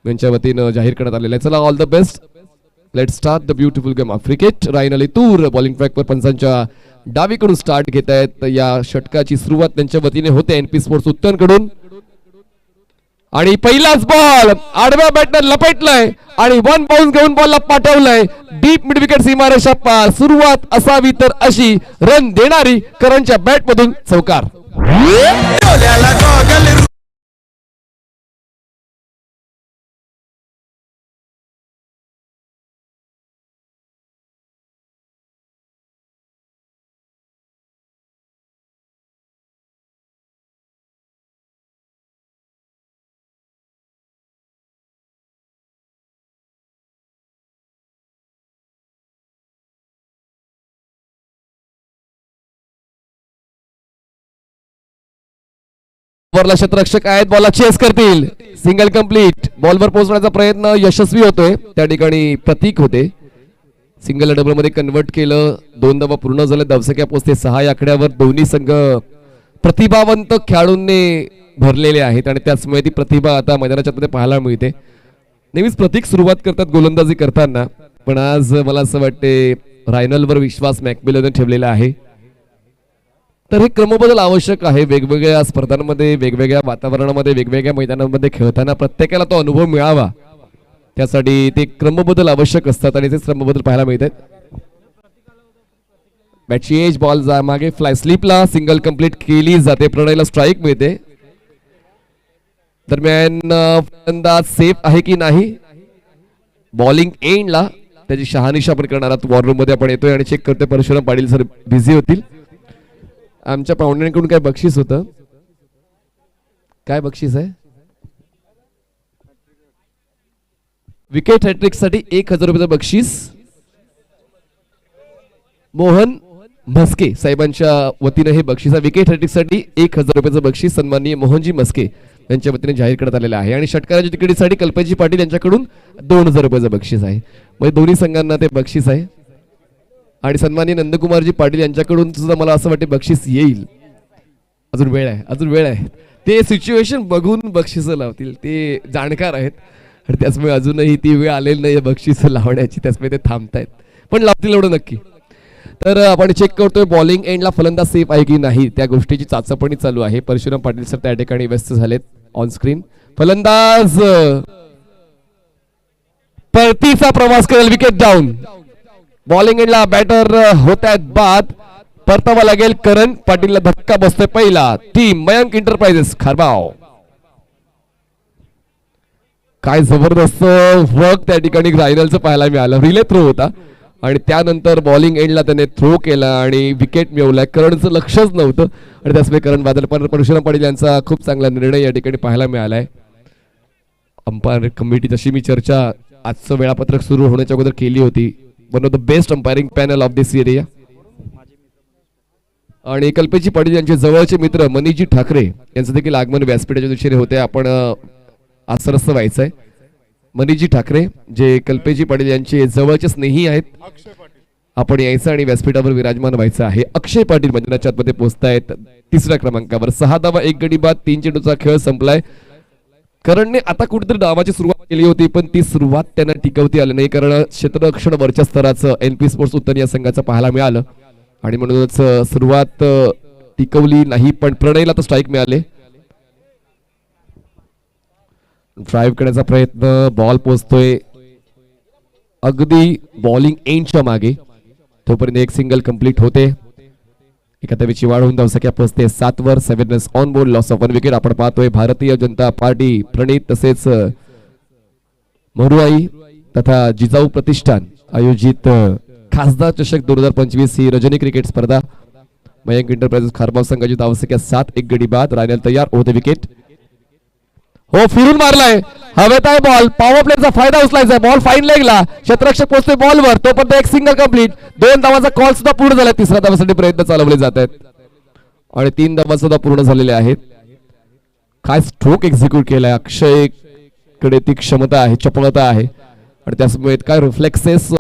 यांच्या वतीनं जाहीर करण्यात आलेलं आहे. चला all the best. Let's start the beautiful game of cricket. रायन अली तूर बॉलिंग ट्रॅकवर पंचांच्या डावीकडून स्टार्ट घेत आहेत. या षटकाची सुरुवात त्यांच्या वतीने होते एनपी स्पोर्ट्स उत्तनकडून. आणि पहिलाच बॉल आडव्या बॅटनं लपेटलाय आणि वन बाउन्स घेऊन बॉलला पाठवलंय डीप मिड विकेट सीमारेषा पार. सुरुवात असावी तर अशी रन देणारी करणच्या बॅट मधून चौकार. ओव्हरला क्षेत्ररक्षक आहेत, बॉलला चेस करतील. Single complete. बॉलवर पोहोचण्याचा प्रयत्न यशस्वी होतोय. त्या ठिकाणी प्रतीक होते. सिंगल डबल मध्ये कन्वर्ट केलं. 2 धावा पूर्ण झाले. धावसंख्या पोहोचते 6 या आकड्यावर. दोन्ही संघ प्रतिभावंत खेळाडूंनी भरलेले आहेत आणि त्याचमुळे ती प्रतिभा आता मैदानाच्या मध्ये पाहायला मिळते. नेहमीच प्रतीक सुरुवात करतात गोलंदाजी करताना, पण आज मला असं वाटते रायनलवर विश्वास मॅकमिलनने ठेवलेला आहे. तर हे क्रमबदल आवश्यक आहे. वेगवेगळ्या स्पर्धांमध्ये, वेगवेगळ्या वातावरणामध्ये, वेगवेगळ्या मैदानांमध्ये खेळताना प्रत्येकाला तो अनुभव मिळावा, त्यासाठी ते क्रमबदल आवश्यक असतात आणि तेच क्रमबदल पाहायला मिळतात. बॅटची एज बॉल मागे फ्लाय स्लिपला सिंगल कंप्लीट केली जाते. प्रणयला स्ट्राईक मिळते. दरम्यान फलंदाज सेफ आहे की नाही. बॉलिंग एंडला त्याची शहानिशा आपण करणार आहोत. वॉर रूम मध्ये आपण येतोय आणि चेक करतोय परशुराम पाटील सर बिझी होतील. आमच्या पाहुण्यांकडून काय बक्षीस होतं? काय बक्षीस आहे? विकेट हॅट्रिक साठी 1000 रुपयाचं बक्षीस मोहन म्हस्के साहेबांच्या वतीने हे बक्षीस आहे. विकेट हॅट्रिक साठी 1000 रुपयाचं बक्षीस सन्माननीय मोहनजी म्हस्के यांच्या वतीने जाहीर करण्यात आलेलं आहे. आणि षटकाराच्या तिकडीसाठी कल्पनाजी पाटील यांच्याकडून 2000 रुपयाचं बक्षीस आहे. म्हणजे दोन्ही संघांना ते बक्षीस आहे. आणि सन्माननीय नंदकुमारजी पाटील यांच्याकडून सुद्धा मला असं वाटते बक्षीस येईल. अजून वेळ आहे, अजून वेळ आहे. ते सिच्युएशन बघून बक्षीस लावतील. ते जाणकार आहेत आणि त्याचमुळे अजूनही ती वेळ आलेली नाही बक्षीस लावण्याची, त्याचमुळे ते थांबतायत, पण लावतील एवढं नक्की. तर आपण चेक करतोय बॉलिंग एंडला फलंदाज सेफ आहे की नाही, त्या गोष्टीची चाचपणी चालू आहे. परशुराम पाटील सर त्या ठिकाणी व्यस्त झालेत ऑन स्क्रीन. फलंदाज परतीचा प्रवास करेल. Wicket down. बॉलिंग एंडला बॅटर होत आहेत बाद. परतावा लागेल. करण पाटीलला धक्का बसतोय पहिला. Team Mayank enterprises खारबाव. काय जबरदस्त वर्क त्या ठिकाणी रायनलचं पाहायला मिळालं. रिले थ्रो होता आणि त्यानंतर बॉलिंग एंडला त्याने थ्रो केला आणि विकेट मिळवलाय. करणचं लक्षच नव्हतं आणि त्याचमुळे करण बादल. पण परशुराम पाटील यांचा खूप चांगला निर्णय या ठिकाणी पाहायला मिळालाय. अंपायर कमिटी जशी मी चर्चा आजचं वेळापत्रक सुरू होण्याच्या अगोदर केली होती, one of the best umpiring panel of this area. आणि कल्पेजी पाटील यांचे जवळचे मित्र मनीषजी ठाकरे यांचं देखील आगमन व्यासपीठाच्या दिशेने होते. आपण आसरस्त व्हायचंय. मनीषजी ठाकरे जे कल्पेजी पाटील यांचे जवळचे स्नेही आहेत, आपण यायचं आणि व्यासपीठावर विराजमान व्हायचं आहे. अक्षय पाटील मैदानाच्या आतमध्ये पोहोचतायत 3ऱ्या क्रमांकावर. 6 धावा 1 गडी बाद. 3 चेंडूचा खेळ संपलाय. करणने आता कुठेतरी डावाची सुरुवात केली होती, पण ती सुरुवात त्यांना टिकवता आली नाही, कारण क्षेत्ररक्षण वरच्या स्तराचं एनपी स्पोर्ट्स उत्तर या संघाचं पाहायला मिळालं आणि म्हणूनच सुरुवात टिकवली नाही. पण प्रणयला तर स्ट्राईक मिळाले. ड्राईव्ह करण्याचा प्रयत्न. बॉल पोहोचतोय अगदी बॉलिंग एंडच्या मागे. तोपर्यंत एक सिंगल कंप्लीट होते. एका धावेची वाढ होऊन धावसंख्या पोहोचते 7 वर. 7 runs on board. Loss of 1 wicket. आपण पाहतोय भारतीय जनता पार्टी प्रणित तसेच मरुआई तथा जिजाऊ प्रतिष्ठान आयोजित खासदार चषक 2025 ही रजनी क्रिकेट स्पर्धा. मयंक एंटरप्राइजेस खारबाव संघाची धावसंख्या 7. 1 गडी बाद. रायनल तयार होते. विकेट हो फिरून मारलाय. हवेत आहे बॉल. पॉवर प्लेचा फायदा उचलायचा. Ball fine लेगला. क्षेत्ररक्षक पोहोचतोय बॉलवर. तोपर्यंत एक सिंगल कंप्लीट. 2 धावांचा कॉल सुद्धा पूर्ण झाला. 3ऱ्या धावासाठी प्रयत्न चालवले जात आहेत आणि 3 धावा सुद्धा पूर्ण झालेल्या आहेत. काय स्ट्रोक एक्झिक्यूट केलाय. अक्षय कडे ती क्षमता आहे, चपळता आहे आणि त्यामुळे काय रिफ्लेक्सेस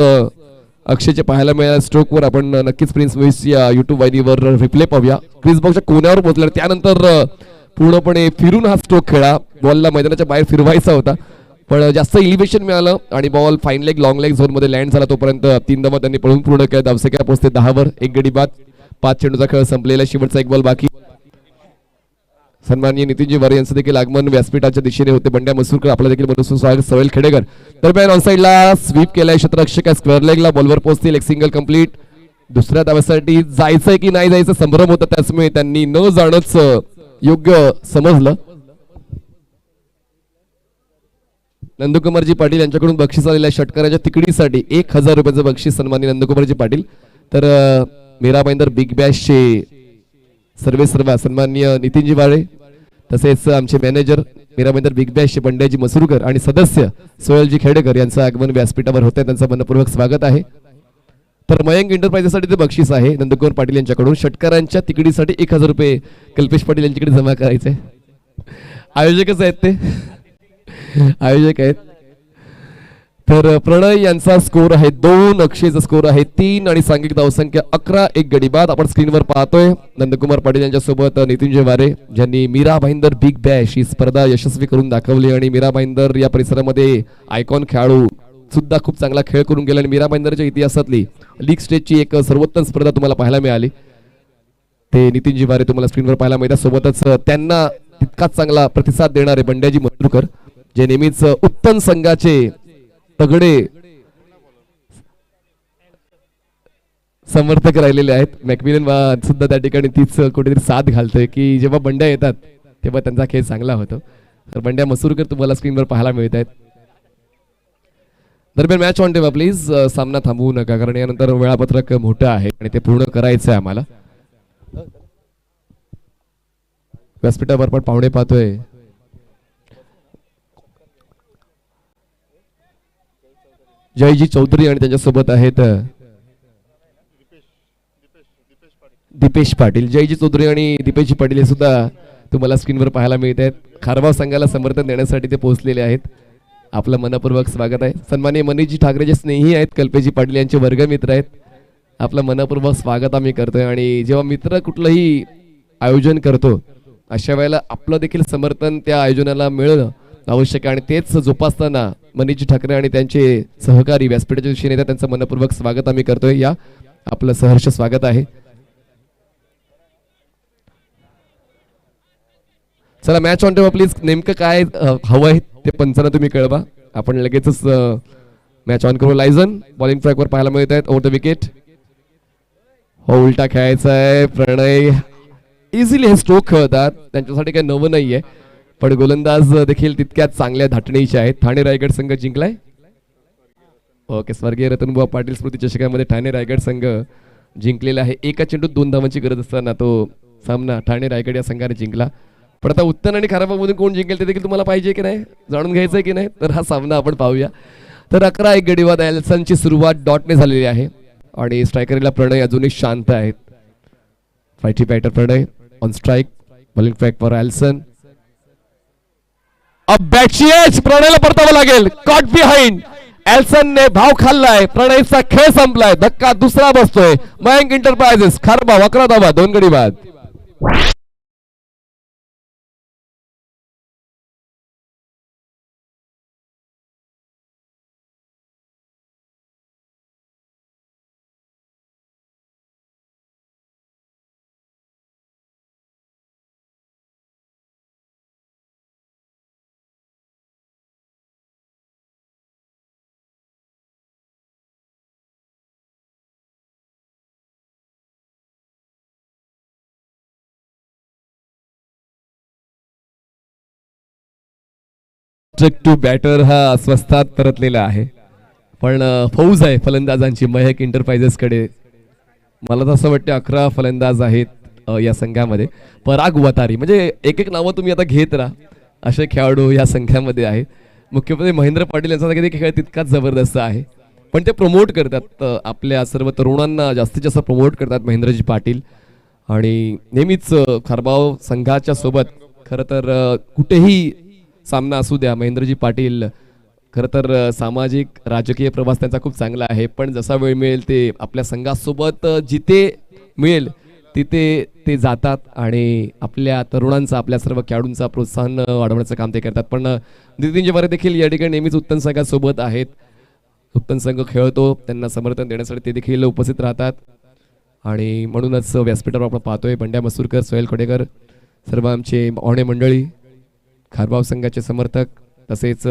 अक्षयचे पाहायला मिळाले. स्ट्रोकवर आपण नक्कीच प्रिन्स मूव्हीज या युट्यूब वाहिनीवर रिप्ले पाहूया. क्रिस बॉक्सच्या कोण्यावर पोहोचला. त्यानंतर पूर्णपणे फिरून हा स्ट्रोक खेळा. बॉलला मैदानाच्या बाहेर फिरवायचा होता, पण जास्त इलिव्हेशन मिळालं आणि ball fine leg long leg zone मध्ये लँड झाला. तोपर्यंत 3 धावा त्यांनी पळून पूर्ण केल्या. धावसंख्या पोहोचते 10 वर. 1 गडी बाद. 5 चेंडूचा खेळ संपलेला. शेवटचा 1 बॉल बाकी. सन्माननीय नितीनजी वारे यांचं देखील आगमन व्यासपीठाच्या दिशेने होते. बंड्या मसूरकर आपलं देखील मनस्वी स्वागत. सवैल खेडेकर दरम्यान ऑन साइडला स्वीप केलाय क्षेत्ररक्षक स्क्वेअर लेगला. बॉलवर पोहोचतील. एक सिंगल कंप्लीट. दुसऱ्या धाव्यासाठी जायचंय की नाही जायचं संभ्रम होता. त्याचमुळे त्यांनी न जाणंच योग्य समजलं. नंदकुमारजी पाटील यांच्याकडून बक्षीस आलेल्या षटकाराच्या तिकडीसाठी 1000 रुपयाचं बक्षीस सन्माननीय नंदकुमारजी पाटील. तर मीरा भाईंदर बिग बॅशचे सर्वेसर्वा सन्माननीय नितीनजी वाळे, तसेच आमचे मॅनेजर मीरा भाईंदर बिग बॅशचे बंड्याजी मसुरकर आणि सदस्य सोहेलजी खेडेकर यांचं आगमन व्यासपीठावर होते. त्यांचं मनपूर्वक स्वागत आहे. तर मयंक एंटरप्राइजेससाठी ते बक्षीस आहे नंदकुमार पाटील यांच्याकडून. षटकारांच्या तिकडीसाठी 1000 रुपये कल्पेश पाटील यांच्याकडे जमा करायचे. आयोजकच आहेत ते, आयोजक आहेत. तर प्रणय यांचा स्कोर आहे 2, अक्षयचा स्कोर आहे 3 आणि सांघिक धावसंख्या 11. 1 गडी बाद. आपण स्क्रीनवर पाहतोय नंदकुमार पाटील यांच्या सोबत नितीनजी वारे, ज्यांनी मीरा भाईंदर बिग बॅश ही स्पर्धा यशस्वी करून दाखवली. आणि मीरा भाईंदर या परिसरामध्ये आयकॉन खेळाडू सुद्धा खूप चांगला खेळ करून गेला. आणि मीरा भाईंदरच्या इतिहासातली लीग स्टेजची एक सर्वोत्तम स्पर्धा तुम्हाला पाहायला मिळाली. ते नितीनजी वारे तुम्हाला स्क्रीनवर पाहायला मिळतात. सोबतच त्यांना तितकाच चांगला प्रतिसाद देणारे बंड्याजी मसुरकर, जे नेहमीच उत्तम संघाचे तगडे समर्थक राहिलेले आहेत. मॅकमिलन सुद्धा त्या ठिकाणी तीच कुठेतरी साथ घालतोय की जेव्हा बंड्या येतात तेव्हा त्यांचा खेळ चांगला होतो. तर बंड्या मसुरकर तुम्हाला स्क्रीनवर पाहायला मिळत आहेत. दरम्यान मॅच ऑन ठेवा प्लीज. सामना थांबवू नका, कारण यानंतर वेळापत्रक मोठं आहे आणि ते पूर्ण करायचं आहे आम्हाला. व्यासपीठावर पण पाहुणे पाहतोय. जयजी चौधरी आणि त्यांच्यासोबत आहेत दीपेश पाटील. जयजी चौधरी आणि दीपेश पाटील हे सुद्धा तुम्हाला स्क्रीनवर पाहायला मिळत आहेत. खारबाव संघाला समर्थन देण्यासाठी ते पोहोचलेले आहेत. आपलं मनपूर्वक स्वागत आहे. सन्माननीय मनीषजी ठाकरे जे स्नेही आहेत, कल्पेजी पाटील यांचे वर्गमित्र आहेत, आपलं मनपूर्वक स्वागत आम्ही करतोय. आणि जेव्हा मित्र कुठलंही आयोजन करतो अशा वेळेला आपलं देखील समर्थन त्या आयोजनाला मिळणं आवश्यक आहे. आणि तेच जोपासताना मनीषजी ठाकरे आणि त्यांचे सहकारी व्यासपीठाच्या दिशेने येतात. त्यांचं मनपूर्वक स्वागत आम्ही करतोय. या आपलं सहर्ष स्वागत आहे. चला मॅच ऑन ठेवा प्लीज. नेमकं काय हवंय ते पंचांना तुम्ही कळवा. आपण लगेचच मॅच ऑन करू. लायझन बॉलिंग ट्रॅकवर पाहायला मिळत आहेत. Over the wicket. हो, उलटा खेळायचा आहे. प्रणय इझिली हे स्ट्रोक खेळतात, त्यांच्यासाठी काही नवं नाहीये. पण गोलंदाज देखील तितक्याच चांगल्या धाटणीचे आहेत. ठाणे रायगड संघ जिंकलाय. ओके, स्वर्गीय रतनबुवा पाटील स्मृती चषकामध्ये ठाणे रायगड संघ जिंकलेला आहे. एका चेंडूत 2 धावांची गरज असताना तो सामना ठाणे रायगड या संघाने जिंकला. पण आता उत्तन आणि खाराबामधून कोण जिंकेल ते देखील तुम्हाला पाहिजे की नाही, जाणून घ्यायचंय की नाही, तर हा सामना आपण पाहूया. तर 11 1 गडी बाद. एल्सनची सुरुवात डॉटने झालेली आहे आणि स्ट्रायकरला प्रणय अजूनही शांत आहेत. फायटी batter Pranay on strike. Bowling track for Elson. प्रणयला परतावं लागेल. Caught behind. एल्सनने भाव खाल्लाय. प्रणयचा खेळ संपलाय. धक्का दुसरा बसतोय. मयंक एंटरप्राइजेस खारबाव 11 धावा 2 गडी बाद. टू बॅटर हा स्वस्तात परतलेला आहे. पण फौज आहे फलंदाजांची मयंक एंटरप्राइजेस कडे. मला तर असं वाटतं 11 फलंदाज आहेत या संघामध्ये. पराग वतारी म्हणजे एक एक नावं तुम्ही आता घेत राहा, असे खेळाडू या संघामध्ये आहेत. मुख्यमंत्री महेंद्र पाटील यांचा देखील खेळ तितकाच जबरदस्त आहे. पण ते प्रमोट करतात आपल्या सर्व तरुणांना, जास्तीत जास्त प्रमोट करतात महेंद्रजी पाटील. आणि नेहमीच खारबाव संघाच्या सोबत खरं तर कुठेही सामना असू द्या, महेंद्रजी पाटील खरं तर सामाजिक राजकीय प्रवास त्यांचा खूप चांगला आहे. पण जसा वेळ मिळेल ते आपल्या संघासोबत जिथे मिळेल तिथे ते जातात आणि आपल्या तरुणांचा, आपल्या सर्व खेळाडूंचा प्रोत्साहन वाढवण्याचं काम ते करतात. पण नितीन जिवारे देखील या ठिकाणी नेहमीच उत्तम संघासोबत आहेत. उत्तम संघ खेळतो, त्यांना समर्थन देण्यासाठी ते देखील उपस्थित राहतात. आणि म्हणूनच व्यासपीठावर आपण पाहतोय बंड्या मसूरकर, सोहेल कोडेकर, सर्व आमचे पाहुणे मंडळी, खारबाव संघाचे समर्थक, तसेच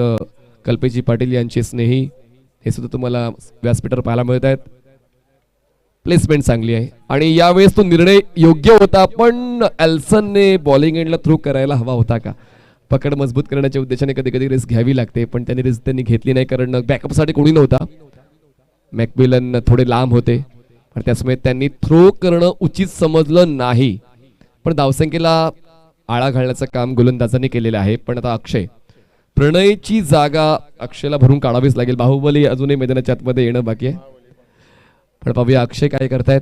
कल्पेजी पाटील यांचे स्नेही, हे सुद्धा तुम्हाला व्यासपीठावर पाहायला मिळत आहेत. प्लेसमेंट चांगली आहे आणि यावेळेस तो निर्णय योग्य होता, पण एल्सनने बॉलिंग एंडला थ्रो करायला हवा होता का? पकड मजबूत करण्याच्या उद्देशाने कधी कधी रिस्क घ्यावी लागते, पण त्यांनी रिस्क त्यांनी घेतली नाही, कारण बॅकअपसाठी कोणी नव्हता. मॅकमिलन थोडे लांब होते आणि त्यामुळे त्यांनी थ्रो करणं उचित समजलं नाही. पण धावसंख्येला आळा घालण्याचं काम गोलंदाजांनी केलेलं आहे. पण आता अक्षय, प्रणयची जागा अक्षयला भरून काढावीच लागेल. बाहुबली अजूनही मैदानाच्या आतमध्ये येणं बाकी आहे, पण पाहूया अक्षय काय करतायत.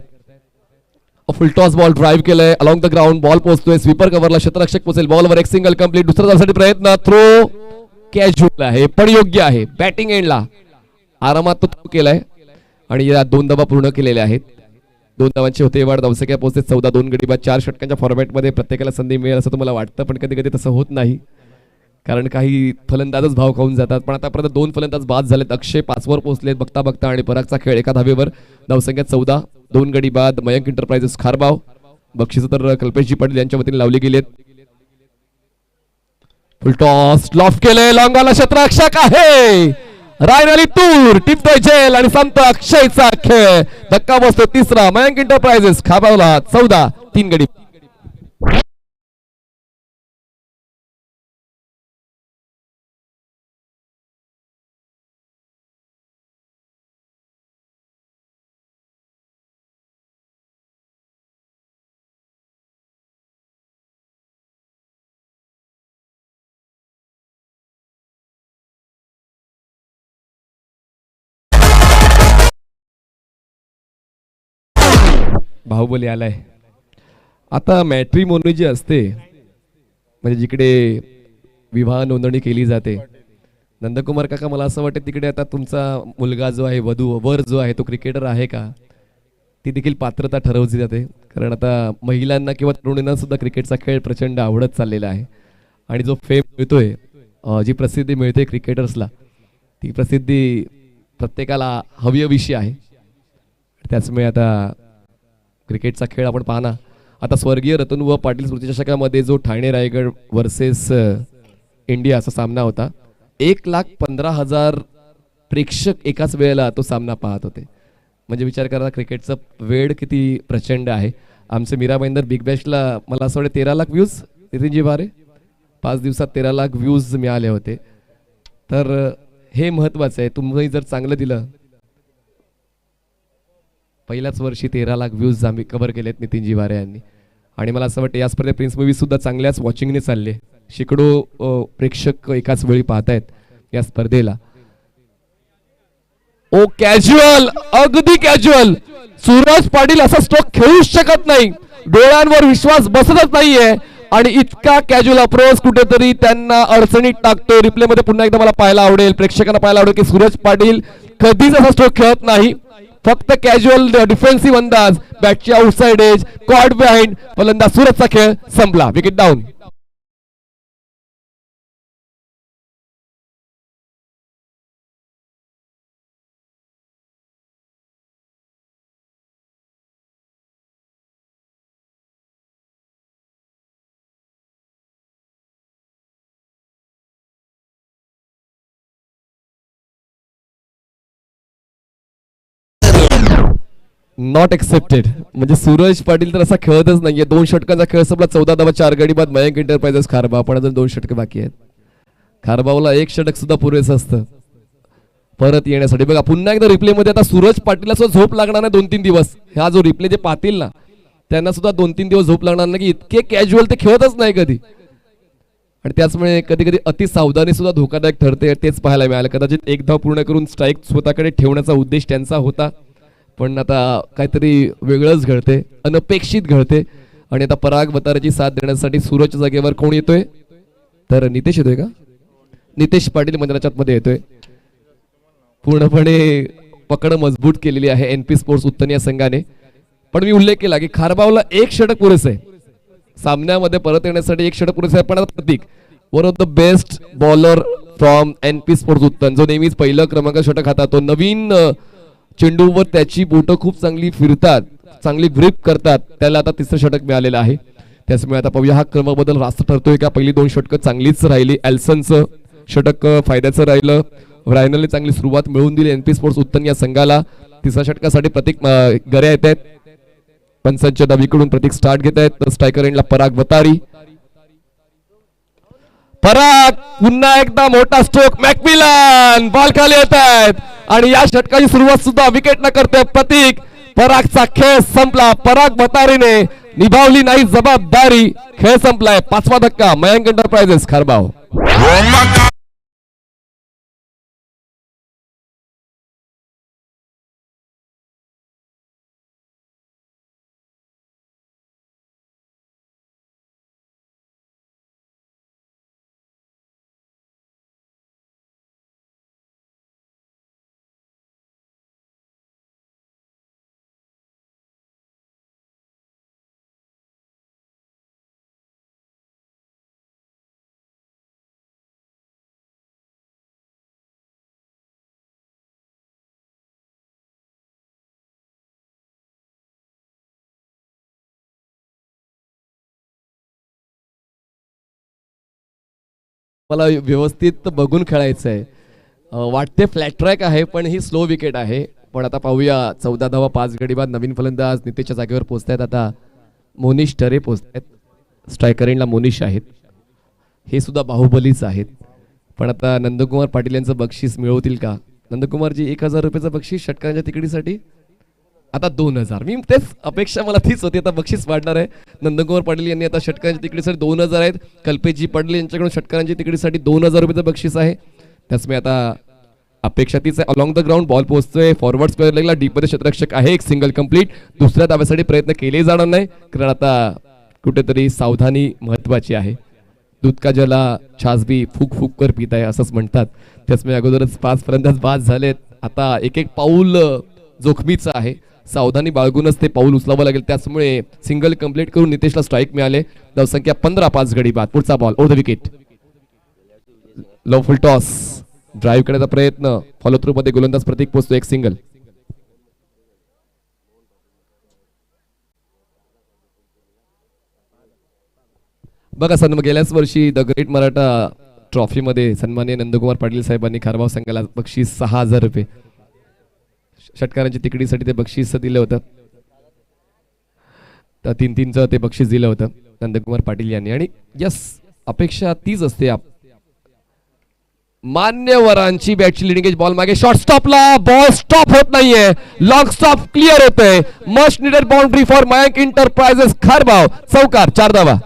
फुल टॉस बॉल ड्राईव्ह केलंय, अलॉंग द ग्राउंड बॉल पोहोचतोय, स्वीपर कव्हरला क्षेत्ररक्षक पोहोचेल, बॉलवर एक सिंगल कंप्लीट. दुसरा धावसाठी प्रयत्न, थ्रो कॅज्युअल आहे पण योग्य आहे. बॅटिंग एंडला आरामात तो थ्रो केलाय आणि या 2 धावा पूर्ण केलेल्या आहेत. 2 धावांची होते वाढ, धावसंख्या पोहोचते 14. 2 गडी बाद 4 षटकांच्या फॉर्मॅटमध्ये प्रत्येकाला संधी मिळेल असं तुम्हाला वाटतं, पण कधी कधी तसं होत नाही, कारण काही फलंदाजच भाव खाऊन जातात. पण आतापर्यंत 2 फलंदाज बाद झालेत. अक्षय 5 वर पोहोचलेत बघता बघता आणि परागचा खेळ एका धावेवर. धावसंख्या 14. 2 गडी बाद. मयंक एंटरप्राइजेस खारबाव. बक्षीस तर कल्पेशजी पाटील यांच्या वतीने लावली गेलेत. फुल टॉस लॉफ्ट केले, लॉंगाला क्षेत्ररक्षक आहे, रायन अली तूर टिपतोय जेल आणि संत अक्षयचा खेळ. धक्का बसतो तिसरा. मयंक एंटरप्राइजेस खारबावला 14. 3 गडी. बाहुबली आलाय. आता मॅट्रिमोनी जी असते, म्हणजे जिकडे विवाह नोंदणी केली जाते, नंदकुमार काका मला असं वाटतं तिकडे आता तुमचा मुलगा जो आहे, वर जो आहे, तो क्रिकेटर आहे का, ती देखील पात्रता ठरवली जाते. कारण आता महिलांना किंवा तरुणींना सुद्धा क्रिकेटचा खेळ प्रचंड आवडत चाललेला आहे आणि जो फेम मिळतोय, जी प्रसिद्धी मिळते क्रिकेटर्सला, ती प्रसिद्धी प्रत्येकाला हवीहवीशी आहे. त्याचमुळे आता क्रिकेटचा खेळ आपण पाहना. आता स्वर्गीय रतन व पाटील स्मृती चषकामध्ये जो ठाणे रायगड वर्सेस इंडिया असा सामना होता, 1,15,000 प्रेक्षक एकाच वेळेला तो सामना पाहत होते. म्हणजे विचार करा क्रिकेटचा वेळ किती प्रचंड आहे. आमचे मीरा भाईंदर बिग बॅशला मला असं वाटतं 13 लाख व्ह्यूज, नितीनजी भारे 5 दिवसात 13 लाख व्ह्यूज मिळाले होते. तर हे महत्वाचं आहे. तुम्ही जर चांगलं दिलं, पहिल्याच वर्षी 13 लाख व्ह्यूज आम्ही कव्हर केलेत नितीनजी वारे यांनी. आणि मला असं वाटतं या स्पर्धेत प्रिन्स मूवी सुद्धा चांगल्याच वॉचिंगने चालले. शेकडो प्रेक्षक एकाच वेळी पाहतायत या स्पर्धेला. ओ कॅज्युअल, अगदी कॅज्युअल. सूरज पाटील असा स्ट्रोक खेळूच शकत नाही, डोळ्यांवर विश्वास बसतच नाहीये आणि इतका कॅज्युअल अप्रोच कुठेतरी त्यांना अडचणीत टाकतो. रिप्ले मध्ये पुन्हा एकदा मला पाहायला आवडेल, प्रेक्षकांना पाहायला आवडेल की सूरज पाटील कधीच असा स्ट्रोक खेळत नाही. फक्त कॅज्युअल डिफेन्सिव्ह अंदाज, बॅटची आउटसाइड एज, कॉर्ड बिहाइंड, फलंदाज सूरजचा खेळ संपला. Wicket down. Not accepted. म्हणजे सूरज पाटील तर असा खेळतच नाहीये. 2 षटकांचा खेळ संपला. 14 धावा 4 गडी बाद. मयंक एंटरप्राइजेस खारबाव, पण अजून 2 षटक बाकी आहेत. खारबावला 1 षटक सुद्धा पुरेसं असतं परत येण्यासाठी. बघा पुन्हा एकदा रिप्ले मध्ये आता सूरज पाटीलला सुद्धा झोप लागणार नाही 2-3 दिवस. हा जो रिप्ले जे पाहतील ना, त्यांना सुद्धा 2-3 दिवस झोप लागणार नाही की इतके कॅज्युअल ते खेळतच नाही कधी. आणि त्याचमुळे कधी कधी अति सावधानी सुद्धा धोकादायक ठरते. तेच पाहायला मिळालं. कदाचित 1 धाव पूर्ण करून स्ट्राईक स्वतःकडे ठेवण्याचा उद्देश त्यांचा होता, पण आता काहीतरी वेगळंच घडते, अनपेक्षित घडते. आणि आता पराग बताराची साथ देण्यासाठी सूरजच्या जागेवर कोण येतोय, तर नितेश येतोय का? नितेश पाटील मैदानाच्या मध्ये येतोय. पूर्णपणे पकड मजबूत केलेली आहे एनपी स्पोर्ट्स उत्तन या संघाने. पण मी उल्लेख केला की खारबावला एक षटक पुरेसे आहे सामन्यामध्ये परत येण्यासाठी. एक षटक पुरेसे आहे. पण आता Pratik one of the best bowler from NP Sports Uttan, जो नेहमीच पहिलं क्रमांक षटक हाताळतो, नवीन चेंडूवर त्याची बोटं खूप चांगली फिरतात, चांगली ग्रिप करतात, त्याला आता तिसरं षटक मिळालेलं आहे. त्यामुळे आता पाहूया हा क्रमबदल रास्त ठरतोय का. पहिली 2 षटकं चांगलीच राहिली. एल्सनचं षटक फायद्याचं राहिलं. रायनलने चांगली सुरुवात मिळवून दिली NP स्पोर्ट्स उत्तन या संघाला. तिसऱ्या षटकासाठी प्रतीक गऱ्या येत आहेत. पंचांच्या डावीकडून प्रतीक स्टार्ट घेत आहेत. स्ट्रायकर एंडला पराग वतारी. पराग पुन्हा एकदा मोठा स्ट्रोक. मॅकमिलन बॉल खाली येत आहेत आणि या षटकाची सुरुवात सुद्धा विकेट न करते प्रतीक. परागचा खेळ संपला. पराग वतारीने निभावली नाही जबाबदारी. खेळ संपलाय. 5वा धक्का मयांक एंटरप्राइजेस खारबाव. मला व्यवस्थित बघून खेळायचं आहे. वाटते फ्लॅट ट्रॅक आहे पण ही स्लो विकेट आहे. पण आता पाहूया 14 धावा 5 गडी बाद. नवीन फलंदाज नितेशच्या जागेवर पोहोचतायत. आता मोनिश टरे पोहोचतायत. स्ट्रायकर एंडला मोनिश आहेत. हे सुद्धा बाहुबलीच आहेत. पण आता नंदकुमार पाटील यांचं बक्षीस मिळवतील का. नंदकुमारजी 1000 रुपयाचं बक्षीस षटकांच्या तिकडीसाठी. आता 2000. मी तेच अपेक्षा मला तीच होती. आता बक्षीस वाढणार आहे. नंदकुमार पाटील यांनी आता षटकांच्या तिकडीसाठी 2000 आहेत. कल्पेशजी पाटील यांच्याकडून षटकांच्या तिकडीसाठी 2000 रुपयाचं बक्षीस आहे. त्याच मी आता अपेक्षा तीच आहे. अलॉंग द ग्राउंड बॉल पोहोचतोय. फॉरवर्ड स्क्वेअर लेगला डीपमध्ये क्षेत्ररक्षक आहे. एक सिंगल कंप्लीट. दुसऱ्या धाव्यासाठी प्रयत्न केले जाणार नाही कारण आता कुठेतरी सावधानी महत्वाची आहे. दूध का जला छासबी फूक फूक कर पित आहे असंच म्हणतात. त्याचमुळे अगोदरच 5 फलंदाज बाद झालेत. आता एक एक पाऊल जोखमीचं आहे. सावधानी बाळगूनच ते पाऊल उचलावं लागेल. त्यामुळे सिंगल कंप्लीट करून नितेशला स्ट्राईक मिळाले. धावसंख्या 15 5 गडी बाद. पुढचा ball over the wicket. Low full toss. Drive करण्याचा प्रयत्न. फॉलो थ्रू मध्ये गोलंदाज प्रतीक पोहोचतो. एक सिंगल. बघा सर, गेल्याच वर्षी द ग्रेट मराठा ट्रॉफी मध्ये सन्माननीय नंदकुमार पाटील साहेबांनी खारबाव संघाला बक्षीस 6000 रुपये षटकारांच्या तिकडीसाठी ते बक्षीस दिलं होतं. 3-3चं ते बक्षीस दिलं होतं नंदकुमार पाटील यांनी. आणि यस, अपेक्षा तीच असते. मान्यवरांची बॅटची लिडिंग एज. बॉल मागे शॉर्ट स्टॉपला. बॉल स्टॉप होत नाहीये. लॉंग स्टॉप क्लिअर होतोय. Must needed boundary for Mayank Enterprises Kharbav. चौकार. 4 धावा.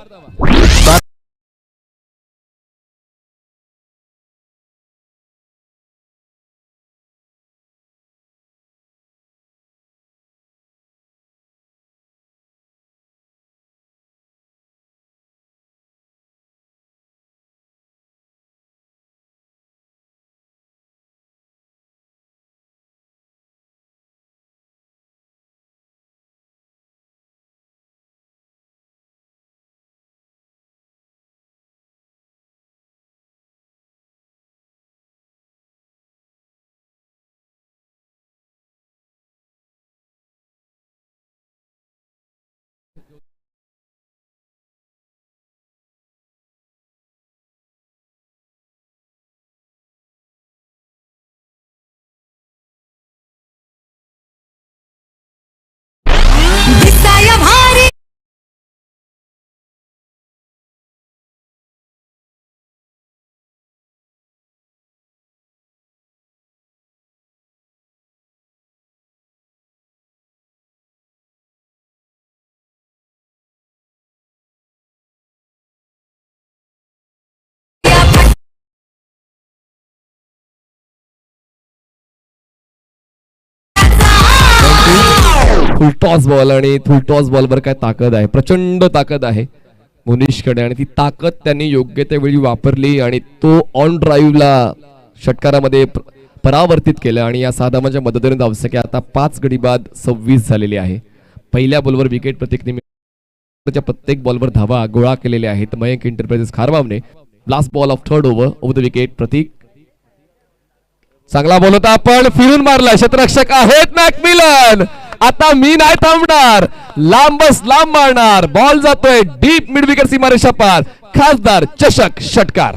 Full toss ball. आणि फुल टॉस बॉलवर काय ताकद आहे. प्रचंड ताकद आहे मोनिशकडे. आणि ती ताकद त्यांनी योग्य त्या वेळी वापरली आणि तो ऑन ड्राईव्हला षटकारामध्ये परावर्तित केलं. आणि या 6 धावांच्या मदतीने धावसंख्या आता 5 गडी बाद 26 झालेली आहे. पहिल्या बॉलवर विकेट प्रतीक प्रत्येक बॉलवर धावा गोळा केलेल्या आहेत मयंक एंटरप्राइजेस खारबावने. Last ball of third over over the wicket Pratik. चांगला बॉल होता पण फिरून मारला. क्षेत्ररक्षक आहेत मॅकमिलन. आता मी नाही थांबणार. लांबच लांब मारणार. बॉल जातोय डीप मिड विकेट सीमारेषा पार. खासदार चषक षटकार.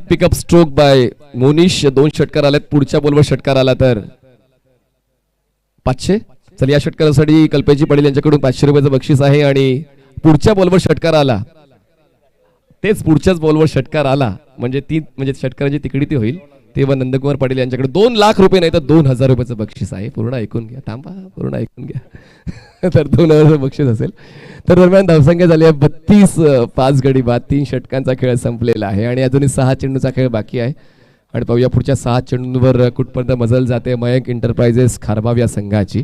Pickup stroke bye Monish. 2 षटकार आलेत. पुढच्या बॉलवर षटकार आला तर 500. चल या षटकारासाठी कल्पेजी पाटील यांच्याकडून 500 रुपयाचं बक्षीस आहे. आणि पुढच्या बॉलवर षटकार आला तेच पुढच्याच बॉलवर षटकार आला म्हणजे षटकाराची तिकडी ती होईल. तेव्हा नंदकुमार पाटील यांच्याकडे 2 लाख रुपये नाही तर 2000 रुपयाचं बक्षीस आहे. पूर्ण ऐकून घ्या. थांबा पूर्ण ऐकून घ्या. तर 2000 बक्षीस असेल. तर दरम्यान धावसंख्या झाली आहे 32. 5 गडी बाद. 3 षटकांचा खेळ संपलेला आहे आणि अजूनही 6 चेंडूचा खेळ बाकी आहे. आणि पाहूया पुढच्या 6 चेंडूंवर कुठपर्यंत मजल जाते मयंक एंटरप्राइजेस खारबाव या संघाची.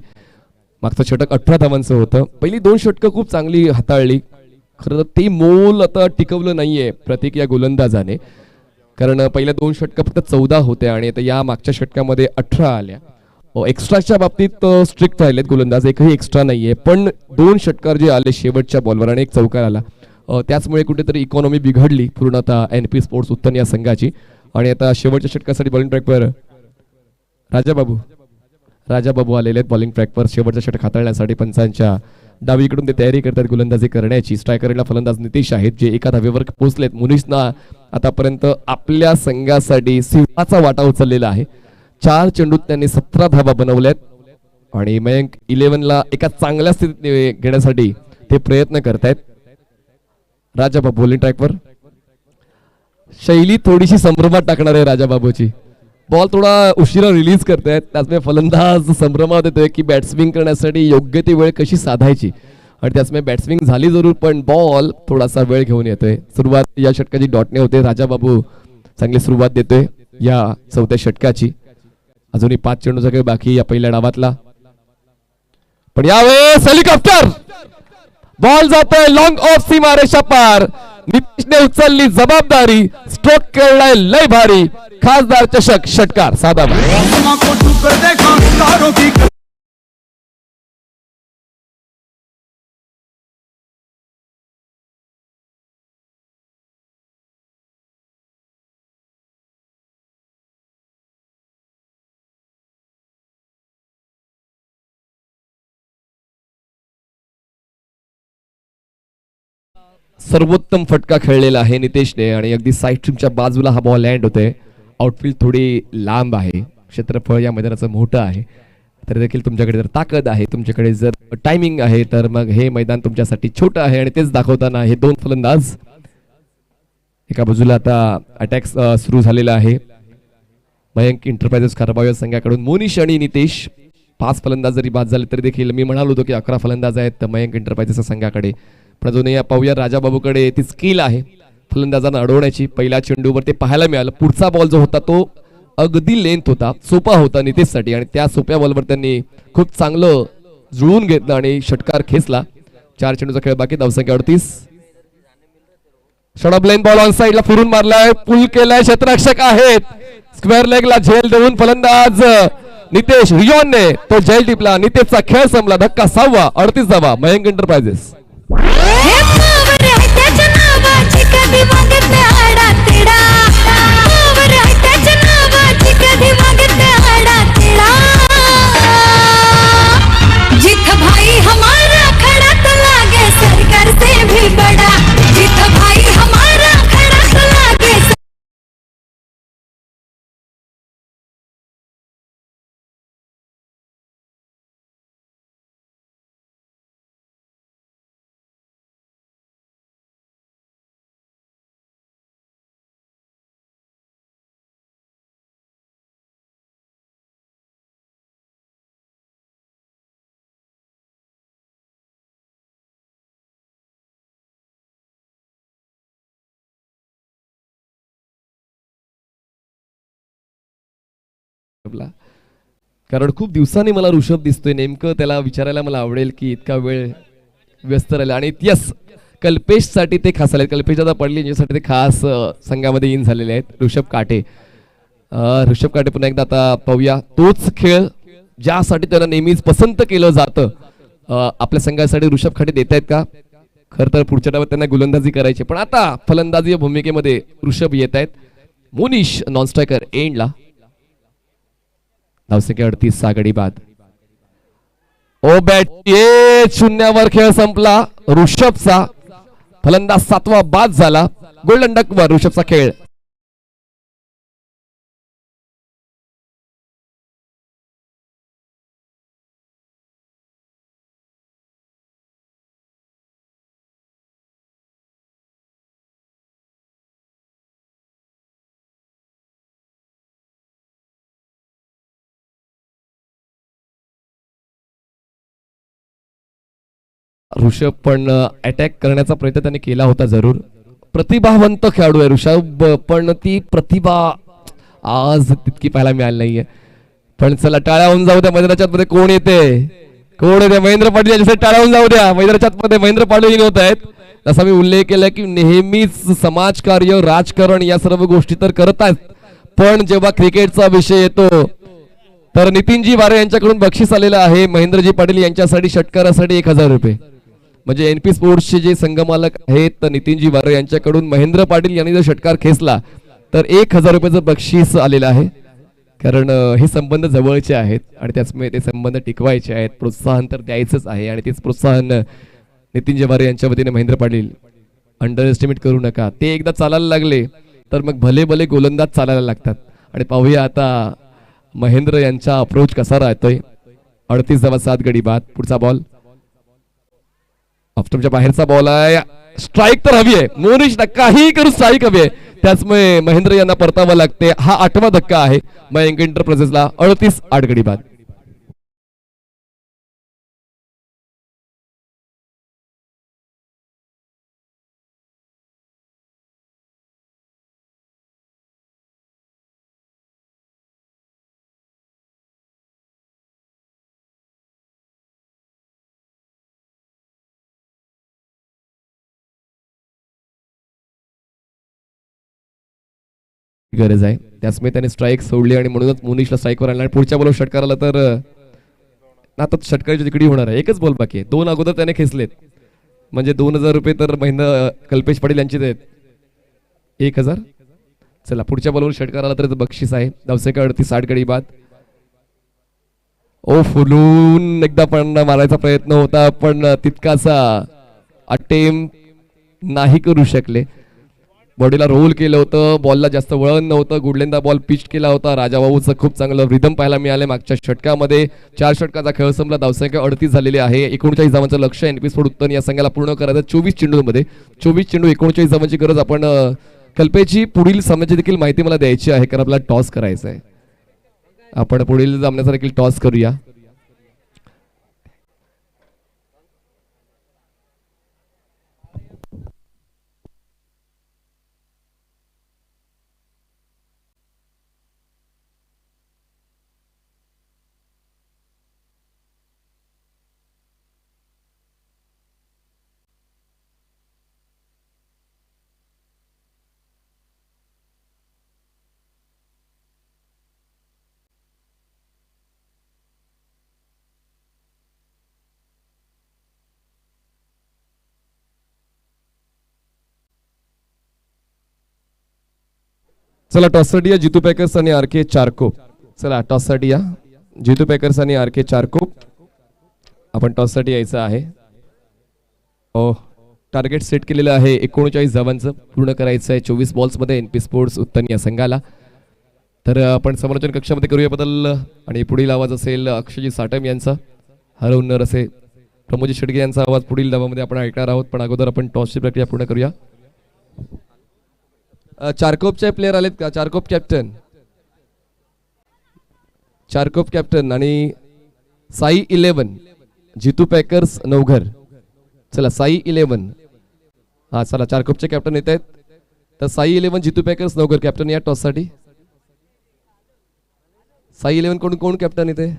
मागचं षटक 18 धावांचं होतं. पहिली 2 षटकं खूप चांगली हाताळली. खरं तर ते मोल आता टिकवलं नाहीये प्रतीक या गोलंदाजाने. कारण पहिल्या 2 षटकं फक्त 14 होत्या आणि आता या मागच्या षटकामध्ये 18 आल्या. एक्स्ट्राच्या बाबतीत स्ट्रिक्ट राहिलेत गोलंदाज. एकही एक्स्ट्रा नाहीये. पण 2 षटकार जे आले शेवटच्या बॉलवर आणि 1 चौकार आला त्याचमुळे कुठेतरी इकॉनॉमी बिघडली पूर्णतः NP स्पोर्ट्स उत्तन या संघाची. आणि आता शेवटच्या षटकासाठी बॉलिंग ट्रॅकवर राजाबाबू आलेले आहेत बॉलिंग ट्रॅकवर शेवटच्या षटक हाताळण्यासाठी. पंचांच्या डावीकडून ते तयारी करतात गोलंदाजी करण्याची. स्ट्रायकरला फलंदाज नितेश आहेत जे एका धावेवर पोहोचलेत. मुनीशना आतापर्यंत आपल्या संघासाठी सिंहाचा वाटा उचललेला आहे. 4 चेंडूत त्यांनी 17 धावा बनवल्यात आणि मयंक 11ला एका चांगल्या स्थितीत घेण्यासाठी ते प्रयत्न करतायत. राजाबाबू बॉलिंग ट्रॅकवर. शैली थोडीशी संभ्रमात टाकणार आहे राजाबाबूची. बॉल थोडा उशिरा रिलीज करतायत. त्याचमुळे फलंदाज संभ्रमात येतोय की बॅट्सविंग करण्यासाठी योग्य ती वेळ कशी साधायची. आणि त्याचमुळे बॅट्सविंग झाली जरूर पण बॉल थोडासा वेळ घेऊन येतोय. सुरुवात या षटकाची डॉटने होते. राजाबाबू चांगली सुरुवात देतोय या 4थ्या षटकाची. अजूनही 5 चेंडूचा खेळ बाकी या पहिल्या डावातला. पण यावेळेस हेलिकॉप्टर बॉल जातोय लॉंग ऑफ सीमारेषा पार. नितीशने उचलली जबाबदारी. स्ट्रोक खेळलाय लय भारी. खासदार चषक षटकार साधा. सर्वोत्तम फटका खेळलेला आहे नितेशने आणि अगदी साईड स्ट्रीमच्या बाजूला हा बॉल लँड होतोय. आउटफील्ड थोडी लांब आहे. क्षेत्रफळ या मैदानाचं मोठं आहे. तर देखील तुमच्याकडे जर ताकद आहे तुमच्याकडे जर टायमिंग आहे तर मग हे मैदान तुमच्यासाठी छोटं आहे. आणि तेच दाखवताना हे 2 फलंदाज एका बाजूला आता अटॅक सुरू झालेला आहे मयंक एंटरप्राइजेस खारबाव संघाकडून. मोनिश आणि नितेश 5 फलंदाज जरी बाद झाले तरी देखील मी म्हणालो होतो की 11 फलंदाज आहेत मयंक एंटरप्राइजेस संघाकडे. पण अजूनही पाहूया राजाबाबूकडे ती स्किल आहे फलंदाजांना अडवण्याची. पहिल्या चेंडूवर ते पाहायला मिळालं. पुढचा बॉल जो होता तो अगदी लेंथ होता. सोपा होता नितेशसाठी आणि त्या सोप्या बॉलवर त्यांनी खूप चांगलं जुळून घेतलं आणि षटकार खेचला. 4 चेंडूचा खेळ बाकी. धावसंख्या 38. शॉर्ट लाईन बॉल ऑन साइडला फिरून मारलाय. पुल केलाय. क्षेत्ररक्षक आहेत. स्क्वेअर लेगला झेल देऊन फलंदाज नितेश रियोनने तो झेल टिपला. नितेशचा खेळ संपला. धक्का 6वा. 38 धावा मयंक एंटरप्राइजेस. ऋषभला, कारण खूप दिवसांनी मला ऋषभ दिसतोय. नेमकं त्याला विचारायला मला आवडेल की इतका वेळ व्यस्त राहिला. आणि यस, कल्पेशसाठी ते खास आले. कल्पेश दादा पडली यांच्यासाठी ते खास संघामध्ये इन झालेले आहेत ऋषभ काटे. ऋषभ काटे पुन्हा एकदा आता पाहूया तोच खेळ ज्यासाठी त्यांना नेहमीच पसंत केलं जातं. आपल्या संघासाठी ऋषभ काटे देत आहेत का? खरं तर पुढच्या डावात त्यांना गोलंदाजी करायची, पण आता फलंदाजी भूमिकेमध्ये ऋषभ येत आहेत. मोनिश नॉन स्ट्रायकर एंडला. धावसंख्या 38, 6 गडी बाद. ओ बॅट, शून्यावर खेळ संपला. ऋषभचा फलंदाज 7वा बाद झाला. गोल्डन डकवर ऋषभचा खेळ. ऋषभ पण अटॅक करण्याचा प्रयत्न त्याने केला होता जरूर. प्रतिभावंत खेळाडू आहे ऋषभ, पण ती प्रतिभा आज तितकी पाहायला मिळाली नाहीये. पण चला, टाळ्या होऊन जाऊ द्या. मैदानाच्या मध्ये कोण येते, कोण येते? महेंद्र पाटील यांच्यासाठी टाळ्या होऊन जाऊ द्या. मैदानाच्या मध्ये महेंद्र पाटील होत आहेत. जसा मी उल्लेख केला की नेहमीच समाजकार्य, राजकारण या सर्व गोष्टी तर करत आहेत, पण जेव्हा क्रिकेटचा विषय येतो तर नितीनजी वारे यांच्याकडून बक्षीस आलेलं आहे महेंद्रजी पाटील यांच्यासाठी षटकारासाठी 1000 रुपये. म्हणजे एनपी स्पोर्ट्सचे जे संघमालक आहेत तर नितीनजी वारे यांच्याकडून महेंद्र पाटील यांनी जर षटकार खेचला तर 1000 रुपयाचं बक्षीस आलेलं आहे. कारण हे संबंध जवळचे आहेत आणि त्याचमुळे ते संबंध टिकवायचे आहेत. प्रोत्साहन तर द्यायचंच आहे आणि तेच प्रोत्साहन नितीनजी वारे यांच्या वतीने महेंद्र पाटील अंडर एस्टिमेट करू नका. ते एकदा चालायला लागले तर मग भले भले गोलंदाज चालायला लागतात. आणि पाहूया आता महेंद्र यांचा अप्रोच कसा राहतोय. 38 गडी बाद. पुढचा बॉल ऑफ्टमच्या बाहेरचा बॉल आहे. स्ट्राईक तर हवी आहे. मोनिश काही करू स्ट्राईक हवी आहे, त्याचमुळे महेंद्र यांना परतावं लागते. हा 8वा धक्का आहे मयंक एंटरप्राइजेसला. 38 गडी बाद. गरज आहे, त्याचमुळे त्याने स्ट्राईक सोडली आणि म्हणूनच मोनिशला स्ट्राईकवर आणला. पुढच्या बॉल षटकार आला तर आता षटकाराची तिकडी होणार आहे. एकच बॉल बाकी आहे. 2 अगोदर त्याने खेचलेत, म्हणजे 2000 रुपये तर महेंद्र कल्पेश पाटील यांचे आहेत. 1000. चला, पुढच्या बॉलवर षटकार आला तर बक्षीस आहे. धावसंख्या 38 गडी बाद. ओ फुलून एकदा पण मारायचा प्रयत्न होता, पण तितकासा अटेम्प्ट नाही करू शकले. बॉडीला रोल केलं होतं, बॉलला जास्त वळण नव्हतं. गुडलेंदा बॉल पिच केला होता. राजाबाबूचं खूप चांगलं रिदम पाहायला मिळाले मागच्या षटकामध्ये. 4 षटकाचा खेळ संपला. धावसंख्या 38 झालेली आहे. 39 धावांचं लक्ष एनपी स्पोर्ट उत्तन या संघाला पूर्ण करायचं. 24 चेंडूमध्ये 24 चेंडू 39 धावांची गरज. आपण कल्पेची पुढील सामन्याची देखील माहिती मला द्यायची आहे, कारण आपल्याला टॉस करायचा आहे. आपण पुढील सामन्याचा देखील टॉस करूया. चला, टॉससाठी या जितू पॅकर्स आणि आर के चारकोप. चला, टॉससाठी या जितू पॅकर्स आणि आर के चारकोप. आपण टॉससाठी यायचं आहे. टार्गेट सेट केलेलं आहे 39 धावांचं पूर्ण करायचं आहे 24 बॉल्समध्ये एनपी स्पोर्ट्स उत्तन या संघाला. तर आपण समालोचन कक्षामध्ये करूया बदल. आणि पुढील आवाज असेल अक्षयजी साटम यांचा. हरवणार असे प्रमोद शेडगे यांचा आवाज पुढील धावामध्ये आपण ऐकणार आहोत. पण अगोदर आपण टॉसची प्रक्रिया पूर्ण करूया. चारकोपचे प्लेयर आलेत का? चारकोप कॅप्टन, चारकोप कॅप्टन आणि साई 11 जितू पॅकर्स नवघर. चला, साई 11. हा, चला, चारकोपचे कॅप्टन येत आहेत. तर साई 11 जितू पॅकर्स नवघर कॅप्टन या टॉससाठी. साई इलेव्हन कडून कोण कॅप्टन इथे?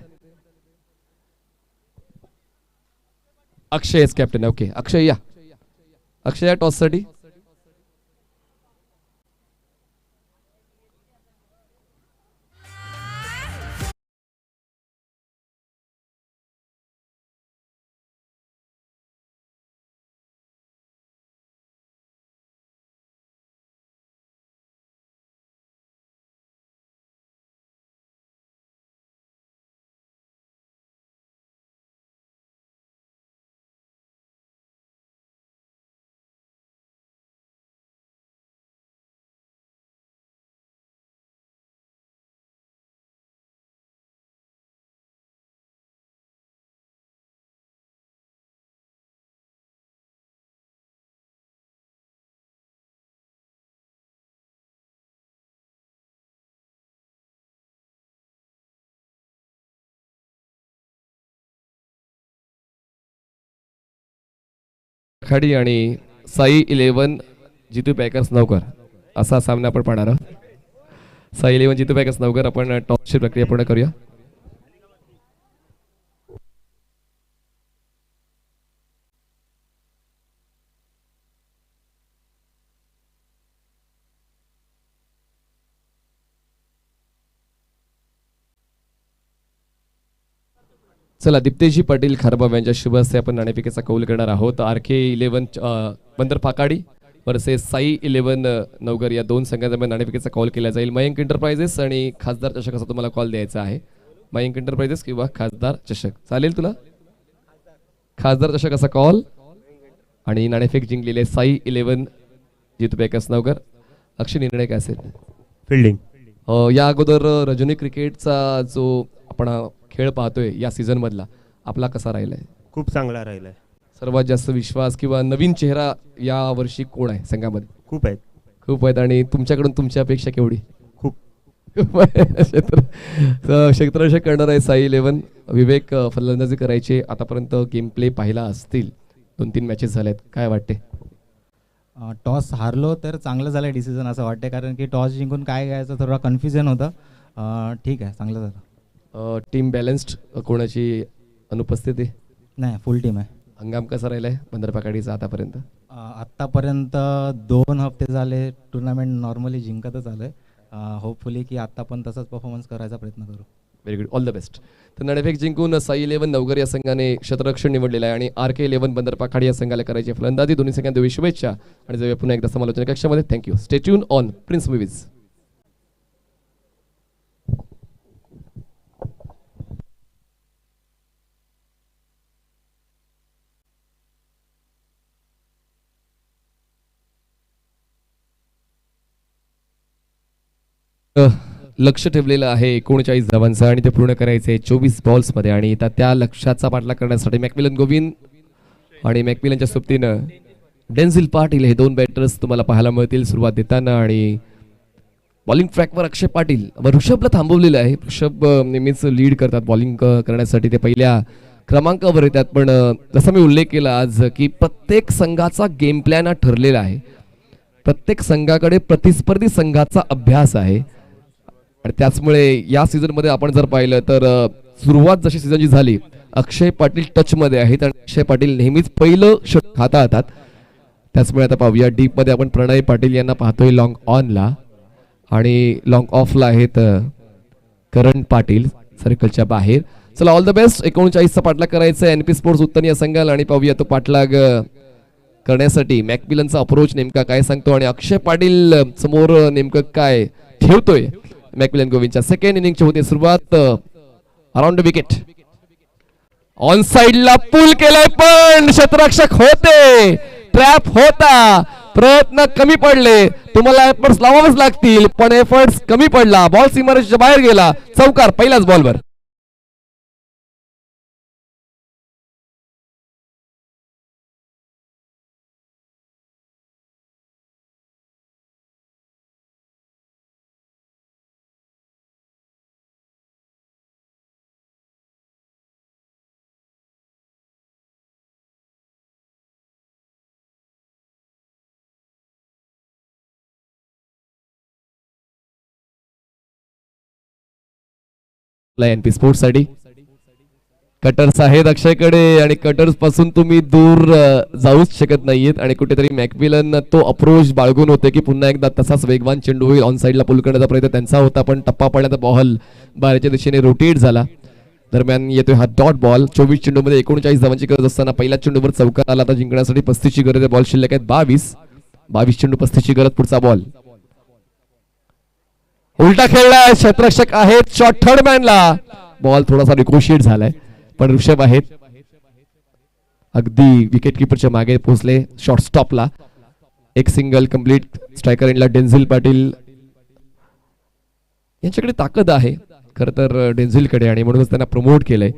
अक्षय कॅप्टन. ओके अक्षय या. अक्षय या टॉस साठी. खाडी आणि साई इलेव्हन जितू पॅकर्स नवकर असा सामना आपण पाहणार आहोत. साई इलेव्हन जितू पॅकर्स नवकर. आपण टॉसची प्रक्रिया पूर्ण करूया. चला दीप्तेजी पाटील खारबाव यांच्या शुभ हस्ते आपण नाणेफेकीचा कौल करणार आहोत. आर के इलेव्हन बंदर फाकाडी वर्सेस साई इलेव्हन नवगर या दोन संघांदरम्यान नाणेफेकीचा कॉल केला जाईल. मयंक एंटरप्राइजेस आणि खासदार चषक असा तुम्हाला कॉल द्यायचा आहे. मयंक एंटरप्राइजेस किंवा खासदार चषक चालेल तुला? खासदार चषक असा कॉल. आणि नाणेफेक जिंकलेले साई इलेव्हन जितू पॅकर्स नवगर. अक्षय निर्णय काय असेल? फिल्डिंग. या अगोदर रजनी क्रिकेटचा जो आपण खेळ पाहतोय या सीझन मधला आपला कसा राहिलाय? खूप चांगला राहिलाय. सर्वात जास्त विश्वास किंवा नवीन चेहरा या वर्षी कोण आहे संघामध्ये? खूप आहेत. खूप आहेत. आणि तुमच्याकडून तुमची अपेक्षा केवढी? खूप. क्षेत्ररक्षक करणार आहे साई इलेव्हन. विवेक फलंदाजी करायचे. आतापर्यंत गेम प्ले पाहिला असतील. 2-3 मॅचेस झाल्यात. काय वाटते? टॉस हारलो तर चांगलं झालं डिसिजन असं वाटते, कारण की टॉस जिंकून काय घ्यायचं थोडं कन्फ्युजन होतं. ठीक आहे, चांगलं झालं. Team balanced. कोणाची अनुपस्थिती? नाही, फुल टीम आहे. हंगाम कसा राहिलाय बंदरपाकाडीचा आतापर्यंत? आत्तापर्यंत 2 हफ्ते झाले टुर्नामेंट नॉर्मली जिंकतच आलं आहे. होपफुली की आत्ता पण तसाच परफॉर्मन्स करायचा प्रयत्न करू. Very good, all the best. तर नाणेफेक जिंकून साई इलेव्हन नवगर या संघाने क्षेत्ररक्षण निवडलेलं आहे आणि आर के इलेव्हन बंदरपाखाडी या संघाला करायची फलंदाजी. दोन्ही संघांना देऊ शुभेच्छा आणि जाऊया पुन्हा एकदा समालोचना कक्षामध्ये. Thank you. Stay tune on prince movies. लक्ष ठेवलेलं आहे 39 धावांचं आणि ते पूर्ण करायचे 24 बॉल्समध्ये. आणि त्या लक्ष्याचा पाठलाग करण्यासाठी मॅकमिलन गोविंद आणि मॅकमिलनच्या सोबतीनं डेन्झिल पाटील हे 2 बॅटर्स तुम्हाला पाहायला मिळतील सुरुवात देताना. आणि बॉलिंग ट्रॅकवर अक्षय पाटील ऋषभला थांबवलेलं आहे. ऋषभ नेहमीच लीड करतात बॉलिंग करण्यासाठी. ते पहिल्या क्रमांकावर येतात. पण जसा मी उल्लेख केला आज की प्रत्येक संघाचा गेम प्लॅन हा ठरलेला आहे. प्रत्येक संघाकडे प्रतिस्पर्धी संघाचा अभ्यास आहे. आणि त्याचमुळे या सीझनमध्ये आपण जर पाहिलं तर सुरुवात जशी सीझनची झाली अक्षय पाटील टचमध्ये आहेत आणि अक्षय पाटील नेहमीच पहिलं षटक हाताळतात. त्याचमुळे आता पाहूया डीपमध्ये आपण प्रणय पाटील यांना पाहतोय लॉंग ऑनला आणि लॉंग ऑफला आहेत करण पाटील सर्कलच्या बाहेर. चला ऑल द बेस्ट. 39चा पाठलाग करायचा आहे एनपी स्पोर्ट्स उत्तन या संघाला. आणि पाहूया तो पाठलाग करण्यासाठी मॅकमिलनचा अप्रोच नेमका काय सांगतो आणि अक्षय पाटील समोर नेमकं काय ठेवतोय. मॅकमिलन गोविंदच्या सेकंड इनिंगची होते सुरुवात. अराउंड विकेट ऑन साइडला पुल केलाय पण क्षेत्ररक्षक होते. ट्रॅप होता. प्रयत्न कमी पडले. तुम्हाला एफर्ट्स लावावेच लागतील पण एफर्ट्स कमी पडला. बॉल सीमारेषेच्या बाहेर गेला. चौकार पहिल्याच बॉलवर. एनपी स्पोर्ट्स साठी कटर्स आहेत अक्षयकडे आणि कटर्स पासून तुम्ही दूर जाऊच शकत नाहीयेत आणि कुठेतरी मॅकमिलन तो अप्रोच बाळगून होते की पुन्हा एकदा तसाच वेगवान चेंडू होईल ऑन साईडला पुल करण्याचा प्रयत्न त्यांचा होता पण टप्पा पडण्याचा बॉल बाहेरच्या दिशेने रोटेट झाला. दरम्यान येतोय हा डॉट बॉल 24 चेंडूमध्ये 39 धावांची गरज असताना पहिल्या चेंडूवर चौकार आला. आता जिंकण्यासाठी 35 ची गरज आहे. बॉल शिल्लक आहेत 22 चेंडू 35 ची गरज. पुढचा बॉल उलटा खेळला क्षेत्ररक्षक आहेत शॉट थर्ड मॅनला बॉल थोडासा रिकोशिएट झालाय पण ऋषभ आहेत अगदी विकेट किपरच्या मागे पोहोचले शॉर्ट स्टॉपला. एक सिंगल कंप्लीट. स्ट्रायकर एंडला डेन्झिल पाटील यांच्याकडे ताकद आहे खर तर डेन्झिलकडे आणि म्हणूनच त्यांना प्रमोट केलंय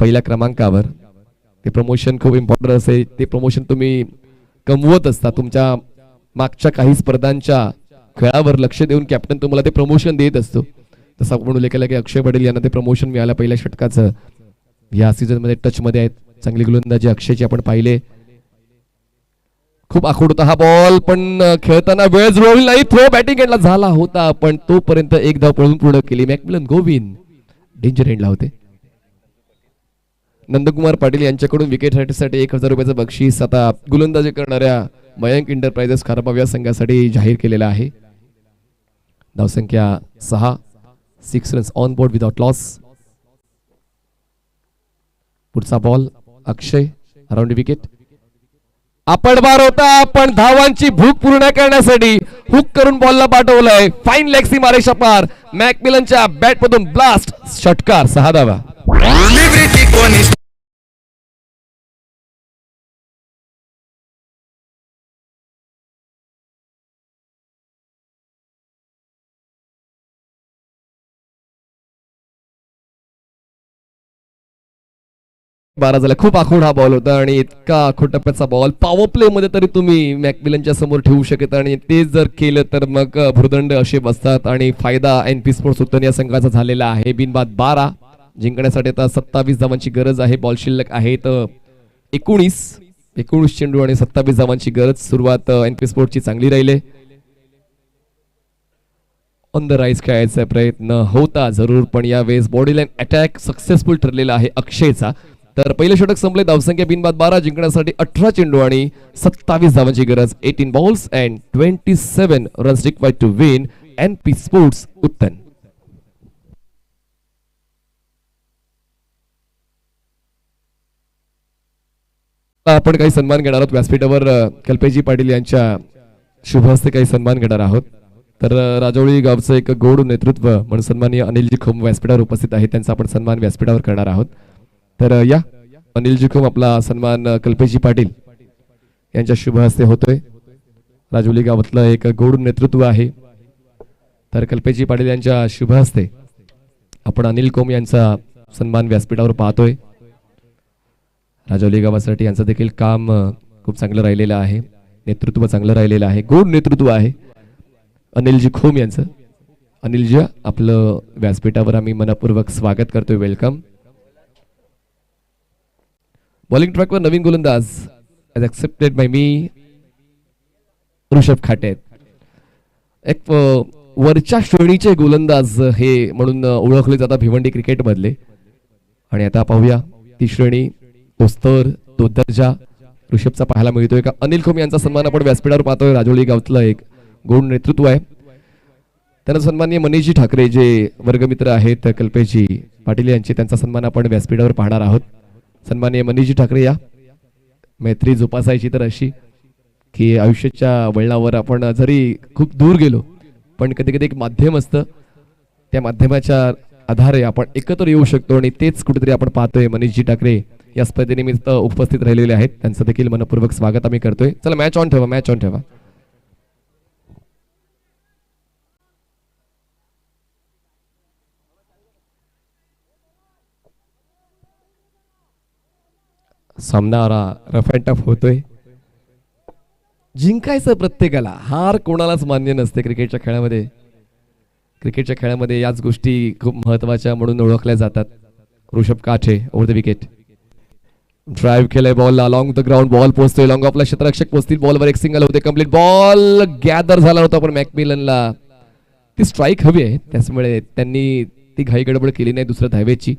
पहिल्या क्रमांकावर. ते प्रमोशन खूप इम्पॉर्टंट असेल. ते प्रमोशन तुम्ही कमवत असता तुमच्या मागच्या काही स्पर्धांच्या खेळावर लक्ष देऊन कॅप्टन तुम्हाला ते प्रमोशन देत असतो. तसं आपण उल्लेख केला की अक्षय पटेल यांना ते प्रमोशन मिळालं पहिल्या षटकाचं. या सीझन मध्ये टच मध्ये आहेत. चांगली गोलंदाजी अक्षयची आपण पाहिले. खूप आखूड होता हा बॉल पण खेळताना वेळ जुळवली नाही. थ्रो बॅटिंग एंडला झाला होता पण तोपर्यंत एक धाव पळून पूर्ण केली. मॅकमिलन गोविंद डेंजर एंडला होते. नंदकुमार पाटील यांच्याकडून विकेट साठी 1000 रुपयाचं बक्षीस आता गोलंदाजी करणाऱ्या मयंक इंटरप्राइजेस खारबाव या संघासाठी जाहीर केलेला आहे. धावसंख्या 6 runs on board without loss. पुढचा बॉल अक्षय अराउंड विकेट. आपण बार होता पण धावांची भूक पूर्ण करण्यासाठी हुक करून बॉलला पाठवलंय. फाईन लेग सी मारे शपार मॅकमिलनच्या बॅट मधून ब्लास्ट षटकार 6 धावा. बारा झाला. खूप आखूड हा बॉल होता आणि इतका आखूड टप्प्याचा बॉल पॉवर प्ले मध्ये तरी तुम्ही मॅकमिलनच्या समोर ठेवू शकता आणि ते जर केलं तर मग भुर्दंड असे बसतात आणि फायदा एनपी स्पोर्ट्स उत्तन या संघाचा झालेला आहे. बिनबाद 12 जिंकण्यासाठी आता 27 धावांची गरज आहे. बॉल शिल्लक आहेत 19 चेंडू आणि 27 धावांची गरज. सुरुवात एनपी स्पोर्ट्सची चांगली राहिली. ऑन द राईज खेळायचा प्रयत्न होता जरूर पण यावेळेस बॉडी लाईन अटॅक सक्सेसफुल ठरलेला आहे अक्षयचा. तर पहिले षटक संपले. धावसंख्या बिनबाद 12 जिंकण्यासाठी 18 चेंडू आणि 27 धावांची गरज. 18 balls and 27 runs required to win NP sports Uttan. आपण काही सन्मान घेणार आहोत व्यासपीठावर. कल्पेजी पाटील यांच्या शुभ हस्ते काही सन्मान घेणार आहोत. तर राजौळी गावचं एक गोड नेतृत्व म्हणून सन्माननीय अनिलजी खोम व्यासपीठावर उपस्थित आहेत. त्यांचा आपण सन्मान व्यासपीठावर करणार आहोत. तर या अनिलजी खोम आपला सन्मान कल्पेजी पाटील यांच्या शुभ हस्ते होतोय. राजौली गावातलं एक गोड नेतृत्व आहे. तर कल्पेजी पाटील यांच्या शुभ हस्ते आपण अनिल खोम यांचा सन्मान व्यासपीठावर पाहतोय. राजौली गावासाठी यांचं देखील काम खूप चांगलं राहिलेलं आहे. नेतृत्व चांगलं राहिलेलं आहे. गोड नेतृत्व आहे अनिलजी खोम यांचं. अनिलजी आपलं व्यासपीठावर आम्ही मनपूर्वक स्वागत करतोय. वेलकम. बॉलिंग ट्रॅकवर नवीन गोलंदाज ॲज एक्सेप्टेड बाय मी ऋषभ खाटे. एक वरच्या श्रेणीचे गोलंदाज हे म्हणून ओळखले जातात भिवंडी क्रिकेट मधले. आणि आता पाहूया ती श्रेणी तो स्तर तो दर्जा ऋषभचा पाहायला मिळतोय का. अनिल खोम यांचा सन्मान आपण व्यासपीठावर पाहतोय. राजौली गावातलं एक गोड नेतृत्व आहे. त्यांना सन्माननीय मनीषजी ठाकरे जे वर्गमित्र आहेत कल्पेजी पाटील यांचे त्यांचा सन्मान आपण व्यासपीठावर पाहणार आहोत. सन्माननीय मनीषजी ठाकरे या. मैत्री जोपासायची तर अशी की आयुष्याच्या वळणावर आपण जरी खूप दूर गेलो पण कधी कधी एक माध्यम असतं. त्या माध्यमाच्या आधारे आपण एकत्र येऊ शकतो आणि तेच कुठेतरी आपण पाहतोय. मनीषजी ठाकरे या स्पर्धेनिमित्त उपस्थित राहिलेले आहेत. त्यांचं देखील मनपूर्वक स्वागत आम्ही करतोय. चला मॅच ऑन ठेवा. मॅच ऑन ठेवा. सामना रफ अँड टफ होतोय. जिंकायचं प्रत्येकाला, हार कोणालाच मान्य नसते क्रिकेटच्या खेळामध्ये. क्रिकेटच्या खेळामध्ये याच गोष्टी खूप महत्वाच्या म्हणून ओळखल्या जातात. Rishabh Kathe over the wicket. Drive केलंय ball along the ground. Ball पोहोचतोय लॉंग ऑफला. क्षेत्ररक्षक पोहोचतील. बॉलवर एक सिंगल होते. कंप्लीट बॉल गॅदर झाला होता पण मॅकमिलनला ती स्ट्राईक हवी आहे त्यामुळे त्यांनी ती घाई गडबड केली नाही दुसऱ्या धावेची,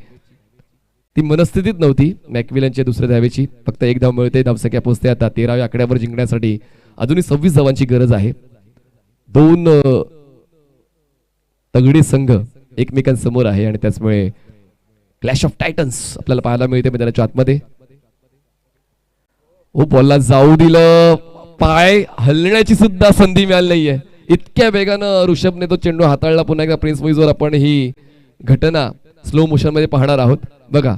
ती मनस्थितीत नव्हती मॅकमिलनच्या दुसऱ्या धावेची. फक्त एक धाव मिळते, धावसंख्या पोहोचते आता 13व्या आकड्यावर जिंकण्यासाठी अजूनही 26 धावांची गरज आहे. दोन तगडी संघ एकमेकांसमोर आहे आणि त्याचमुळे क्लॅश ऑफ टायटन्स आपल्याला पाहायला मिळते मैदानाच्या आतमध्ये. ओ बॉलला जाऊ दिलं, पाय हलण्याची सुद्धा संधी मिळाली नाहीये. इतक्या वेगानं ऋषभने तो चेंडू हाताळला. पुन्हा एकदा प्रिन्स मुईजवर आपण ही घटना स्लो मोशन मध्ये पाहणार आहोत. बघा,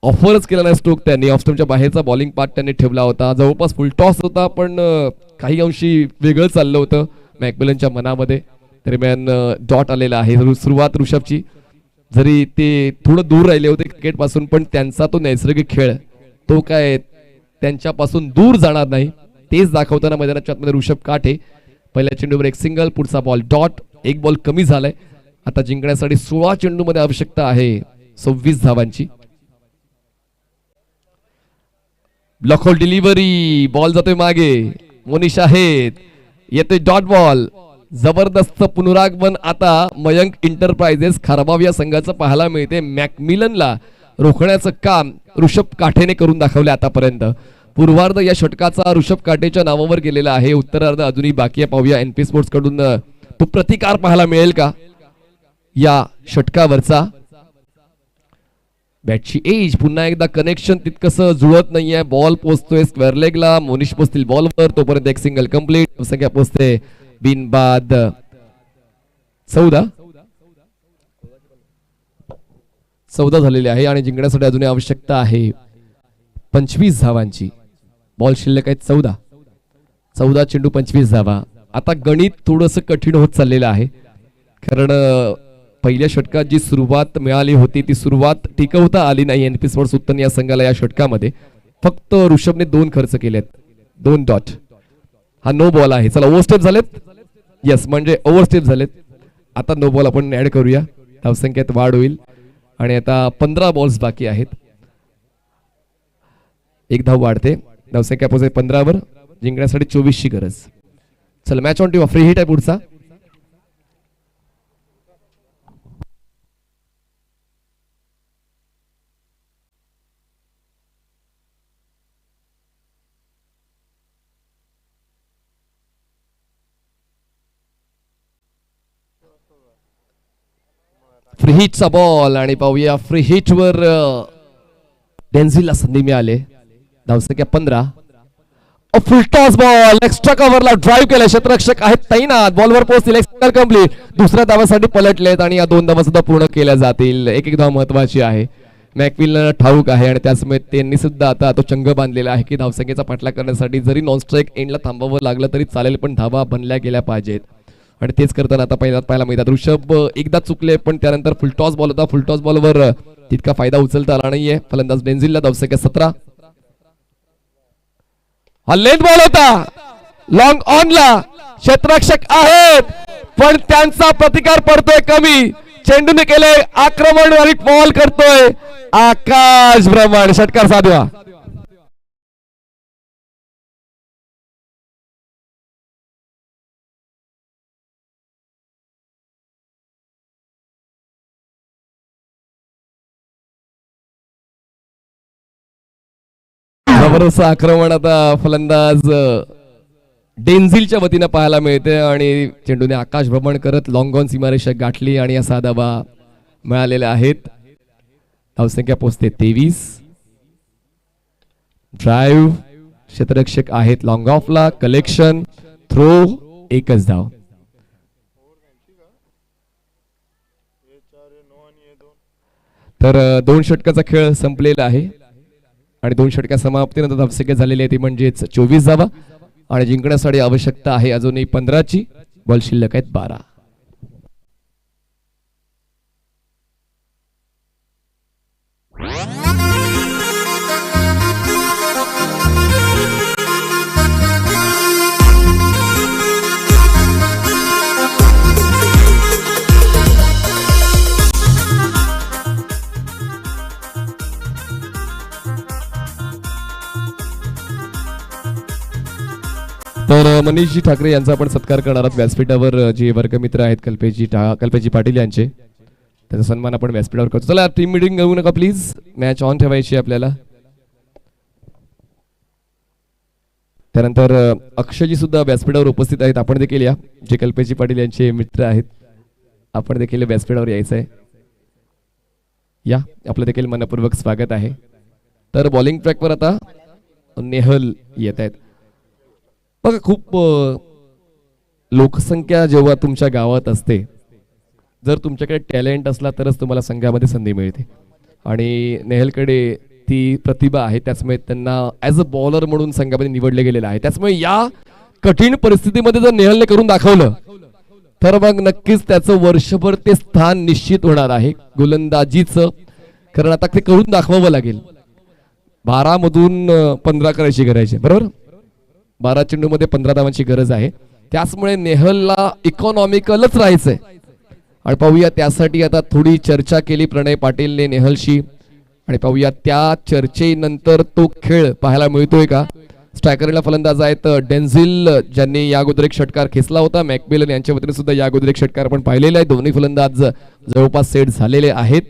ऑफरच केला नाही स्टोक त्यांनी, ऑफ स्टंपच्या बाहेरचा बॉलिंग पार्ट त्यांनी ठेवला होता. जवळपास फुल टॉस होता, पण काही अंशी वेगळं चाललं होतं मॅकमिलनच्या मनामध्ये. दरम्यान डॉट आलेला आहे. सुरुवात ऋषभची, जरी ते थोडं दूर राहिले होते क्रिकेट पासून, पण त्यांचा तो नैसर्गिक खेळ तो काय त्यांच्यापासून दूर जाणार नाही. तेच दाखवताना मैदानाच्या आतमध्ये ऋषभ काठे. पहिल्या चेंडूवर एक सिंगल, पुढचा बॉल डॉट, एक बॉल कमी झालाय. आता जिंकण्यासाठी 16 चेंडूमध्ये आवश्यकता आहे 26 धावांची. ब्लॉक होल डिलिव्हरी, बॉल जातोय मागे, मोनिश आहेत, येतोय डॉट बॉल. जबरदस्त पुनरागमन आता मयंक इंटरप्राइजेस खारबाव या संघाचं पाहायला मिळते. मॅकमिलनला रोखण्याचं काम ऋषभ काठेने करून दाखवले आतापर्यंत. पूर्वार्ध या षटकाचा ऋषभ काठेच्या नावावर गेलेला आहे. उत्तरार्ध अजूनही बाकी आहे. पाहूया एनपी स्पोर्ट्स कडून तो प्रतिकार पाहायला मिळेल का या षटकावरचा. बॅटची एज, पुन्हा एकदा कनेक्शन तितकंसं जुळत नाहीये. बॉल पोहोचतोय स्क्वेअर लेगला, मोनिश पोचतील बॉलवर, तोपर्यंत एक सिंगल कंप्लीट. संख्या पोहोचते बिनबाद 14 झालेले आहे आणि जिंकण्यासाठी अजूनही आवश्यकता आहे 25 धावांची. बॉल शिल्लक आहेत 14 चेंडू 25 धावा. आता गणित थोडंसं कठीण होत चाललेलं आहे, कारण पहिल्या षटकात जी सुरुवात मिळाली होती ती सुरुवात टिकवता आली नाही एनपी स्पोर्ट्स उत्तन या संघाला. या षटकामध्ये फक्त ऋषभने 2 खर्च केलेत, 2 डॉट. हा नो बॉल आहे. चला ओव्हरस्टेप झालेत, येस म्हणजे ओव्हरस्टेप झालेत. आता नो बॉल आपण ऍड करूया, धावसंख्येत वाढ होईल. आणि आता 15 बॉल्स बाकी आहेत. एक धाव वाढते, धावसंख्या पोहोचते 15 वर. जिंकण्यासाठी 24 ची गरज. चला match on TV, free hit आहे पुढचा. फ्री हिटचा बॉल आणि पाहूया फ्री हिट वर डेन्झिलला संधी मिळाले. धावसंख्या 15. फुल टॉस बॉल, एक्स्ट्रा कव्हरला ड्राईव्ह केला. क्षेत्ररक्षक आहेत तैनात, बॉलवर पोहोचतील. एक सिंगल कंप्लीट. दुसऱ्या धावासाठी पलटलेत आणि या 2 धावा सुद्धा पूर्ण केल्या जातील. एक धाव महत्वाची आहे, मॅकमिलनला ठाऊक आहे आणि त्याचमुळे त्यांनी सुद्धा आता तो चंग बांधलेला आहे की धावसंख्येचा पाठलाग करण्यासाठी जरी नॉन स्ट्राईक एंडला थांबावं लागलं तरी चालेल, पण धावा बनल्या गेल्या पाहिजेत. आणि तेच करताना आता पाहायला मिळतात. ऋषभ एकदा चुकले, पण त्यानंतर फुलटॉस बॉल होता. फुलटॉस बॉलवर तितका फायदा उचलता आला नाहीये. फलंदाज डेन्झिलला, धावसंख्या 17. हा लेंथ बॉल होता, लॉंग ऑनला. क्षेत्ररक्षक आहेत पण त्यांचा प्रतिकार पडतोय कमी. चेंडूने केले आक्रमण आणि बॉल करतोय आकाश ब्रह्मांड. षटकार साधवा. जबरदस्त आक्रमण आता फलंदाज डेन्झिलच्या वतीनं पाहायला मिळते आणि चेंडूने आकाश भ्रमण करत लॉंग ऑन सीमारेषा गाठली आणि या 6 धावा मिळालेल्या आहेत. धावसंख्या पोहोचते 23. ड्राईव्ह, क्षेत्ररक्षक आहेत लॉंग ऑफला. कलेक्शन, थ्रो, एकच धाव. तर 2 षटकाचा खेळ संपलेला आहे आणि 2 षटका समाप्तीनंतर धावसंख्या झालेली आहे ती म्हणजेच 24 धावा आणि जिंकण्यासाठी आवश्यकता आहे अजूनही 15 ची. बॉल शिल्लक आहेत 12. तर मनीषजी ठाकरे यांचा आपण सत्कार करणार आहोत व्यासपीठावर. जे वर्गमित्र आहेत कल्पेशजी पाटील यांचे त्याचा सन्मान आपण व्यासपीठावर करतो. चला टीम मीटिंग घेऊ नका प्लीज, मॅच ऑन ठेवायची आपल्याला. त्यानंतर अक्षयजी सुद्धा व्यासपीठावर उपस्थित आहेत. आपण देखील या, जे कल्पेजी पाटील यांचे मित्र आहेत, आपण देखील व्यासपीठावर यायचं आहे. या, आपलं देखील मनपूर्वक स्वागत आहे. तर बॉलिंग ट्रॅकवर आता नेहल येत आहेत. बघा, खूप लोकसंख्या जेव्हा तुमच्या गावात असते, जर तुमच्याकडे टॅलेंट असला तरच तुम्हाला संघामध्ये संधी मिळते. आणि नेहलकडे ती प्रतिभा आहे, त्याचमुळे त्यांना ॲज अ बॉलर म्हणून संघामध्ये निवडले गेलेलं आहे. त्याचमुळे या कठीण परिस्थितीमध्ये जर नेहलने करून दाखवलं तर मग नक्कीच त्याचं वर्षभर ते स्थान निश्चित होणार आहे गोलंदाजीचं. कारण आता ते करून दाखवावं लागेल. 12 मधून 15 करायची गरज आहे, बरोबर. 12 चेंडूमध्ये 15 धावांची गरज आहे. त्याचमुळे नेहलला इकॉनॉमिकलच राहायचंय. आणि पाहूया, त्यासाठी आता थोडी चर्चा केली प्रणय पाटीलने नेहलशी. आणि पाहूया त्या चर्चेनंतर तो खेळ पाहायला मिळतोय का. स्ट्रायकरला फलंदाज आहेत डेन्झिल, ज्यांनी या अगोदर एक षटकार खेचला होता. मॅकमिलन यांच्या वतीने सुद्धा या अगोदर एक षटकार आपण पाहिलेला आहे. दोन्ही फलंदाज जवळपास सेट झालेले आहेत.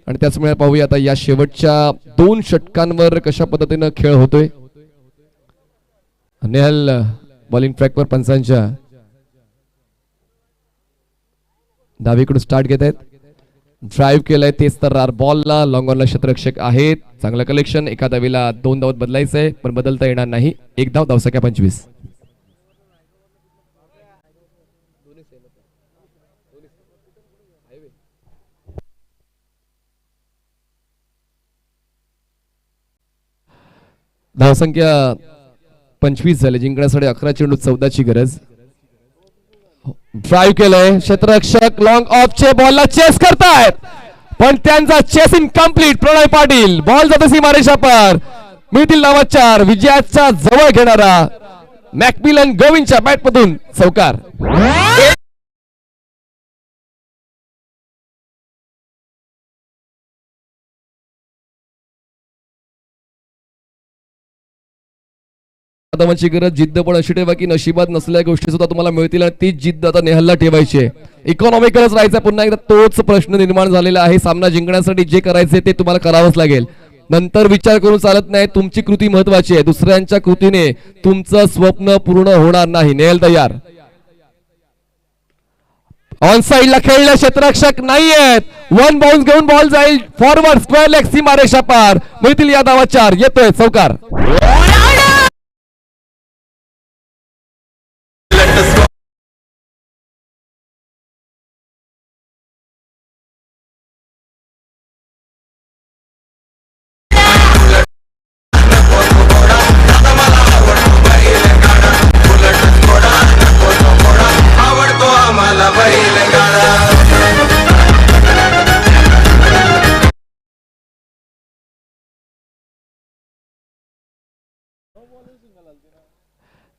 आणि त्याचमुळे पाहूया आता या शेवटच्या 2 षटकांवर कशा पद्धतीनं खेळ होतोय. नेहल बॉलिंग ट्रॅकवर पंचांच्या डावीकडून स्टार्ट घेत आहेत. ड्राईव्ह केलंय तेच तर बॉलला. लॉंग ऑनला क्षेत्ररक्षक आहेत. चांगलं कलेक्शन. एका धावीला 2 धावात बदलायचंय, पण बदलता येणार नाही. 1 धाव, धावसंख्या 25. धावसंख्या 25 झाली. जिंकण्यासाठी 11 चेंडू 14ची गरज. ड्राईव्ह केलंय क्षेत्ररक्षक. लॉंग ऑफचे बॉलला चेस करतायत, पण त्यांचा चेस इनकम्प्लीट. प्रणय पाटील बॉल जातो सीमारेषा पार. मिळतील नावा 4. विजयाचा जवळ घेणारा मॅकमिलन गोविंदच्या बॅट मधून चौकार. धावांची गरज. जिद्द पण अशी ठेवा की नशिबात नसलेल्या गोष्टी सुद्धा तुम्हाला मिळतील. आणि तीच जिद्द आता नेहलला ठेवायची आहे. इकॉनॉमिकलच राहायचं. पुन्हा एकदा तोच प्रश्न निर्माण झालेला आहे. सामना जिंकण्यासाठी जे करायचे ते तुम्हाला करावंच लागेल. नंतर विचार करून चालत नाही. तुमची कृती महत्वाची आहे. दुसऱ्यांच्या कृतीने तुमचं स्वप्न पूर्ण होणार नाही. नेहल तयार. ऑन साइडला खेळले क्षेत्ररक्षक नाहीयेत. 1 बाउन्स घेऊन बॉल जाईल फॉरवर्ड स्क्वेअर लेग सीमारेषा पार. मिळतील या धावा 4. येतोय चौकार.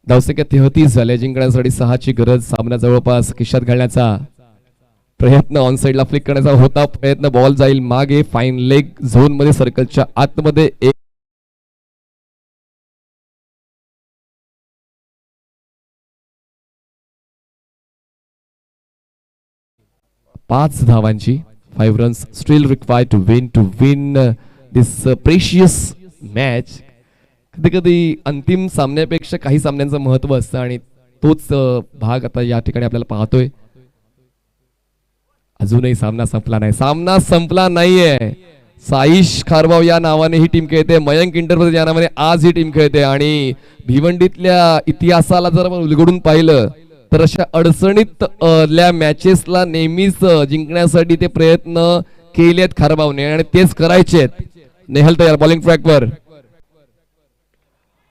धावसंख्या 33 झाल्या. जिंकण्यासाठी 6ची गरज. सामना जवळपास खिशात घालण्याचा प्रयत्न. ऑन साइडला फ्लिक करण्याचा होता प्रयत्न. बॉल जाईल मागे फाईन लेग झोन मध्ये, सर्कलच्या आतमध्ये. 5 धावांची. 5 runs still required to win this precious match. कधी कधी अंतिम सामन्यापेक्षा काही सामन्यांचं महत्व असतं आणि तोच भाग आता या ठिकाणी आपल्याला पाहतोय. अजूनही सामना संपला नाही. सामना संपला नाहीये. साईश खारबाव या नावाने ही टीम खेळते. मयंक इंटरप्राइज या नावाने आज ही टीम खेळते. आणि भिवंडीतल्या इतिहासाला जर आपण उलगडून पाहिलं तर अशा अडचणीत मॅचेसला नेहमीच जिंकण्यासाठी ते प्रयत्न केलेत खारबावने आणि तेच करायचे. नेहल तयार बॉलिंग ट्रॅकवर.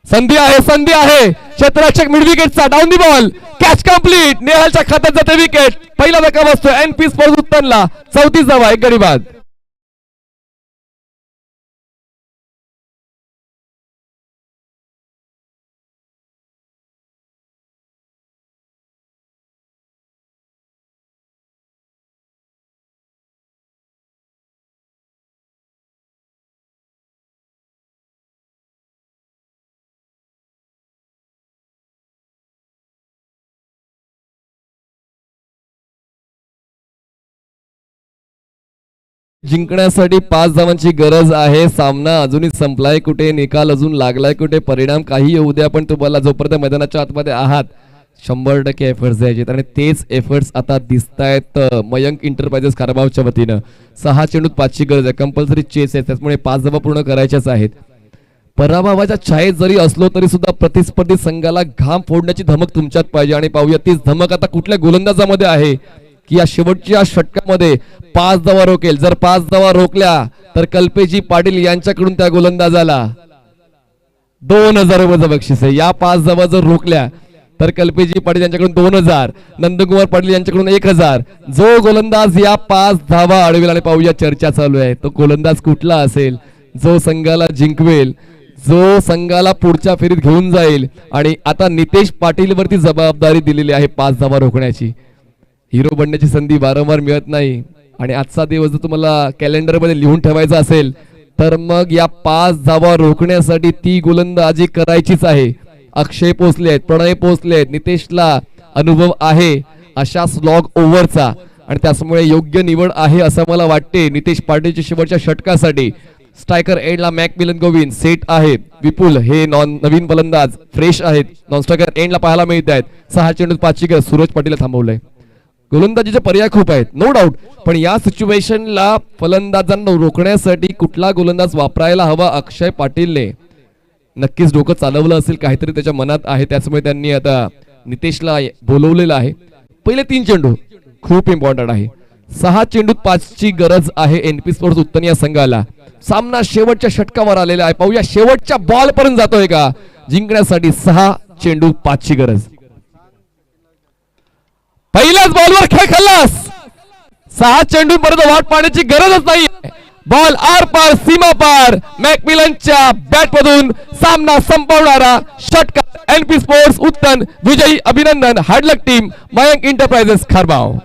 संधी आहे, संधी आहे. क्षेत्ररक्षक मिड विकेटचा down the ball. Catch complete. नेहलच्या खात्यात जाते विकेट. पहिला धक्का बसतो एनपी स्पोर्ट्स उत्तनला. 34 धावा, 1 गडी बाद. जिंकण्यासाठी 5 धावांची गरज आहे. सामना अजूनही संपलाय कुठे, निकाल अजून लागलाय कुठे, परिणाम काही येऊ द्या, पण तुम्हाला जोपर्यंत मैदानाच्या आतमध्ये आहात 100% एफर्ट्स द्यायचे आणि तेच एफर्ट्स आता दिसतायत मयंक इंटरप्राइजेस कारभारच्या वतीनं. 6 चेंडूत 5ची गरज आहे, कंपल्सरी चेस आहे, त्यामुळे 5 धावा पूर्ण करायच्याच आहेत. पराभवाच्या छायेत जरी असलो तरी सुद्धा प्रतिस्पर्धी संघाला घाम फोडण्याची धमक तुमच्यात पाहिजे आणि पाहूया तीच धमक आता कुठल्या गोलंदाजामध्ये आहे की या शेवटच्या षटकामध्ये 5 धावा रोकेल. जर 5 धावा रोखल्या तर कल्पेजी पाटील यांच्याकडून त्या गोलंदाजाला 2000 रुपयाचं बक्षीस आहे. या 5 धावा जर रोखल्या तर कल्पेजी पाटील यांच्याकडून 2000, नंदकुमार पाटील यांच्याकडून 1000. जो गोलंदाज या 5 धावा अडवेल आणि पाहूया चर्चा चालू आहे तो गोलंदाज कुठला असेल जो संघाला जिंकवेल, जो संघाला पुढच्या फेरीत घेऊन जाईल. आणि आता नितेश पाटील वरती जबाबदारी दिलेली आहे 5 धावा रोखण्याची. हिरो बनण्याची संधी वारंवार मिळत नाही आणि आजचा दिवस जर तुम्हाला कॅलेंडर मध्ये लिहून ठेवायचा असेल तर मग या 5 धावा रोखण्यासाठी ती गोलंदाजी करायचीच आहे. अक्षय पोचले आहेत, प्रणय पोचले आहेत, नितेशला अनुभव आहे अशा स्लॉग ओव्हरचा आणि त्यामुळे योग्य निवड आहे असं मला वाटते नितेश पाटीलच्या शेवटच्या षटकासाठी. स्ट्रायकर एंडला मॅकमिलन गोविंद सेट आहेत, विपुल हे नवीन फलंदाज फ्रेश आहेत, नॉन स्ट्रायकर एंडला पाहायला मिळत आहेत. 6 चेंडूत 5ची गरज, सूरज पाटील थांबवलंय. गोलंदाजीचे पर्याय खूप आहेत नो डाऊट, पण या सिच्युएशनला फलंदाजांना रोखण्यासाठी कुठला गोलंदाज वापरायला हवा अक्षय पाटीलने नक्कीच डोकं चालवलं असेल, काहीतरी त्याच्या मनात आहे, त्यामुळे त्यांनी आता नितेशला बोलवलेलं आहे. पहिले 3 चेंडू खूप इम्पॉर्टंट आहे. 6 चेंडूत 5ची गरज आहे एनपी स्पोर्ट्स उत्तन या संघाला. सामना शेवटच्या षटकावर आलेला आहे, पाहूया शेवटच्या बॉल पर्यंत जातोय का. जिंकण्यासाठी 6 चेंडू 5ची गरज. पहिल्याच बॉलवर खेळ खल्लास. 6 चेंडू पर्यंत वाट पाहण्याची गरजच नाही. बॉल आर पार सीमा पार मॅकमिलनच्या बॅट मधून सामना संपवणारा षटकार एनपी स्पोर्ट्स उत्तन विजयी. अभिनंदन hard luck team Mayank Enterprises Kharbav.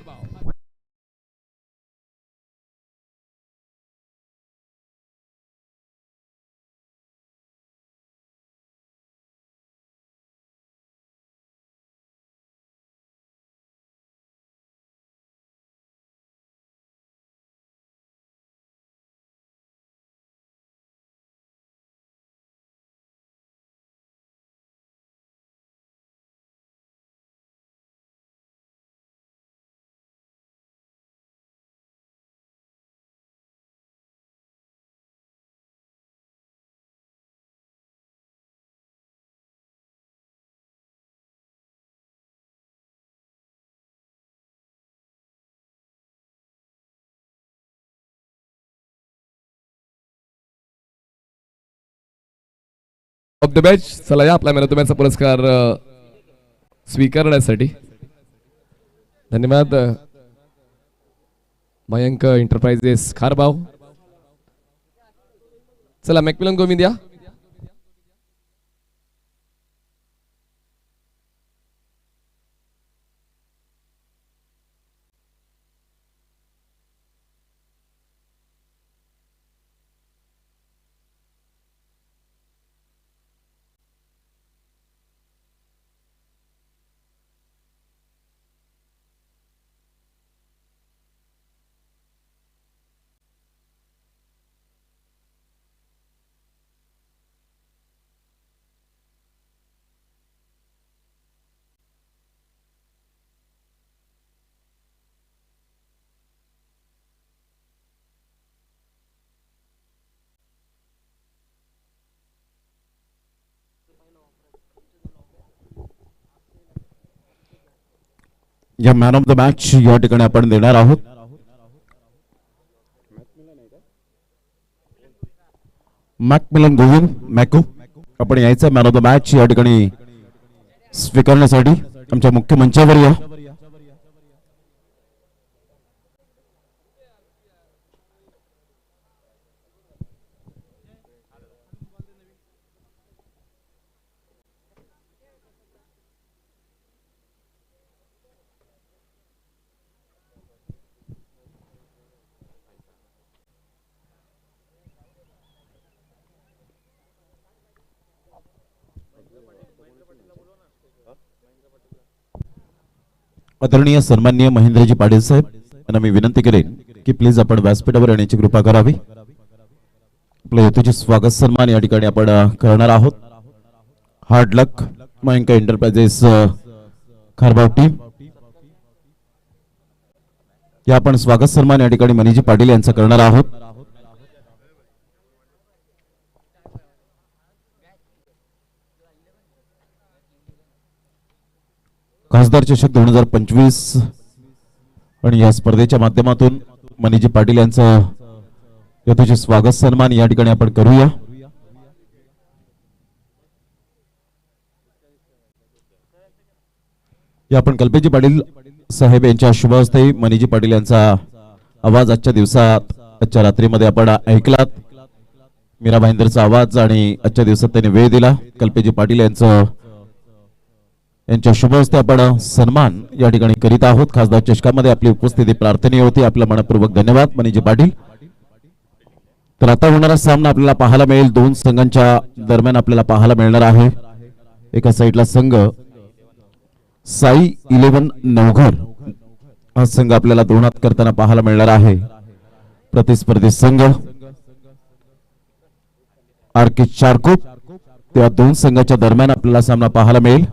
Of the match. चला या आपल्या मॅन ऑफ द मॅचचा पुरस्कार स्वीकारण्यासाठी धन्यवाद मयंक इंटरप्राइजेस खारबाव. चला मॅकमिलन गोविंद या. या मॅन ऑफ द मॅच या ठिकाणी आपण देणार आहोत मॅकमिलन गोविंद मॅको. आपण यायचं मॅन ऑफ द मॅच या ठिकाणी स्वीकारण्यासाठी आमच्या मुख्य मंचावर या. आदरणीय सन्माननीय महेंद्रजी पाटील साहेब यांना मी विनंती करेन की प्लीज आपण व्यासपीठावर येण्याची कृपा करावी. आपल्या हेतूचे स्वागत सन्मान या ठिकाणी आपण करणार आहोत. हार्ड लक मयंक एंटरप्राइजेस खारबाव टीम. या आपण स्वागत सन्मान या ठिकाणी मनीजी पाटील यांचा करणार आहोत. खासदार चषक 2025 आणि या स्पर्धेच्या माध्यमातून मनीजी पाटील यांचं यथोचित स्वागत सन्मान या ठिकाणी आपण करूया. या आपण कल्पेजी पाटील साहेब यांच्या शुभ हस्ते मनीजी पाटील यांचा आवाज आजच्या दिवसात आजच्या रात्रीमध्ये आपण ऐकलात. मीरा भाईंदरचा आवाज आणि आजच्या दिवसात त्यांनी वेळ दिला. कल्पेजी पाटील यांच्या शुभ हस्ते आपण सन्मान या ठिकाणी करीत आहोत. खासदार चषकामध्ये आपली उपस्थिती प्रार्थनीय होती. आपला मनपूर्वक धन्यवाद मनीजी पाटील. तर आता होणारा सामना आपल्याला पाहायला मिळेल. दोन संघांच्या दरम्यान आपल्याला पाहायला मिळणार आहे. एका साईडला संघ साई 11 नवघर हा संघ आपल्याला दोनात करताना पाहायला मिळणार आहे. प्रतिस्पर्धी संघ आरके चारकोप. त्या दोन संघाच्या दरम्यान आपल्याला सामना पाहायला मिळेल.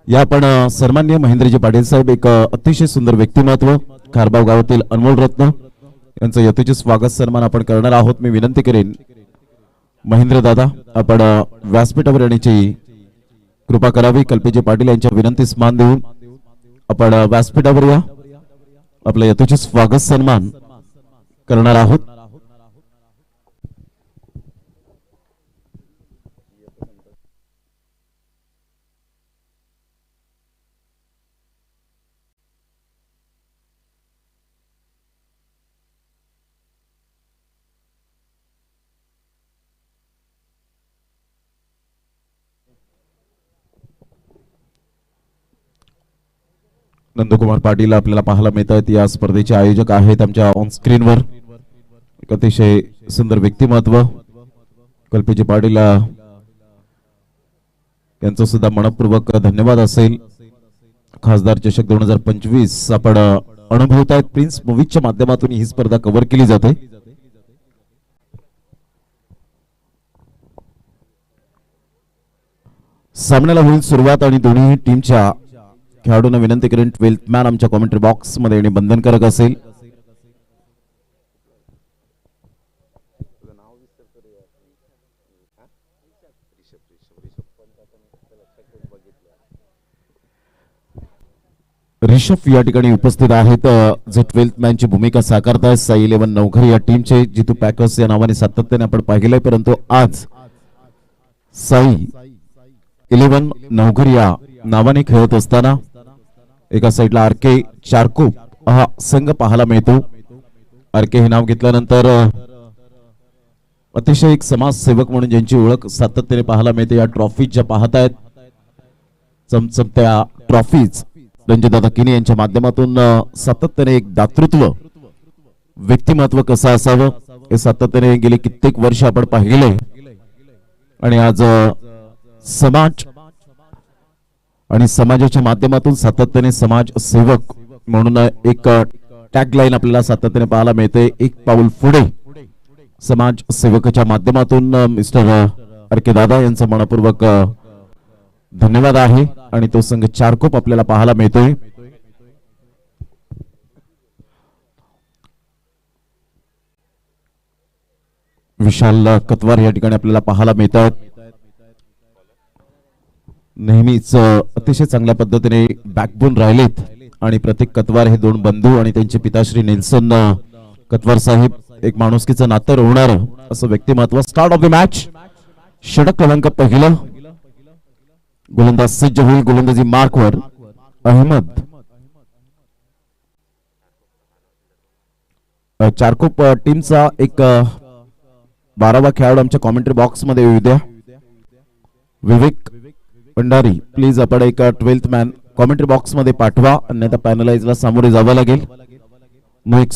या आपण सन्माननीय महेंद्रजी पाटील साहेब एक अतिशय सुंदर व्यक्तिमत्व खारबाव गावातील अनमोल रत्न यांचं यथोचित स्वागत सन्मान आपण करणार आहोत. मी विनंती करेन महेंद्र दादा आपण व्यासपीठावर येण्याची कृपा करावी. कल्पेजी पाटील यांच्या विनंतीस मान देऊन आपण व्यासपीठावर या. आपलं यथोचित स्वागत सन्मान करणार आहोत. नंदकुमार पाटील आपल्याला पाहायला मिळत आहेत. या स्पर्धेचे आयोजक आहेत आमच्या ऑन स्क्रीनवर. एक अतिशय सुंदर व्यक्तिमत्व कल्पेजी पाटील यांचं सुद्धा मनपूर्वक धन्यवाद असेल. खासदार चषक 2025 आपण अनुभवत आहेत. प्रिन्स मूवीजच्या माध्यमातून ही स्पर्धा कव्हर केली जाते. सामन्याला होईल सुरुवात आणि दोन्ही टीमच्या खेळाडूंना विनंती करेन 12th मॅन आमच्या कॉमेंट्री बॉक्स मध्ये येणे बंधनकारक असेल. ऋषभ या ठिकाणी उपस्थित आहेत जे 12th मॅन ची भूमिका साकारतायत. साई 11 नवघर या टीमचे जितू पॅकर्स या नावाने सातत्याने आपण पाहिलंय. परंतु आज साई 11 नवघर या नावाने खेळत असताना एका साईडला आरके चारकोप हा संघ पाहायला मिळतो. आरके हे नाव घेतल्यानंतर अतिशय एक समाजसेवक म्हणून ज्यांची ओळख सातत्याने पाहायला मिळते. या ट्रॉफीज ज्या पाहतायत चमचमत्या ट्रॉफीज रणजितदादा किनी यांच्या माध्यमातून सातत्याने एक दातृत्व व्यक्तिमत्व कसं असावं हे सातत्याने गेली कित्येक वर्ष आपण पाहिले. आणि आज समाज आणि समाजाच्या माध्यमातून सातत्याने समाज सेवक म्हणून एक टॅगलाईन आपल्याला सातत्याने पाहायला मिळते. एक पाऊल पुढे समाज सेवकाच्या माध्यमातून मिस्टर आरके दादा यांचा मनपूर्वक धन्यवाद आहे. आणि तो संघ चारकोप आपल्याला पाहायला मिळतोय. विशाल कतवार या ठिकाणी आपल्याला पाहायला मिळतात. नेहमीच अतिशय चांगल्या पद्धतीने बॅकबोन राहिलेत आणि प्रतीक कतवार हे दोन बंधू आणि त्यांचे पिताश्री नेल्सन कतवार साहेब एक माणुसकीचं नातं रोवणार असं व्यक्तिमत्व. Start of the match. षटक क्रमांक पहिलं. गोलंदाज सज्ज होईल गोलंदाजी मार्कवर. अहमद. चारकोप टीमचा एक 12वा खेळाडू आमच्या कॉमेंट्री बॉक्स मध्ये येऊ द्या. विवेक भंडारी प्लीज आपण एक 12th मॅन कॉमेंट्री बॉक्स मध्ये पाठवा, अन्यथा पॅनलाइजला सामोरे जावं लागेल. नेक्स्ट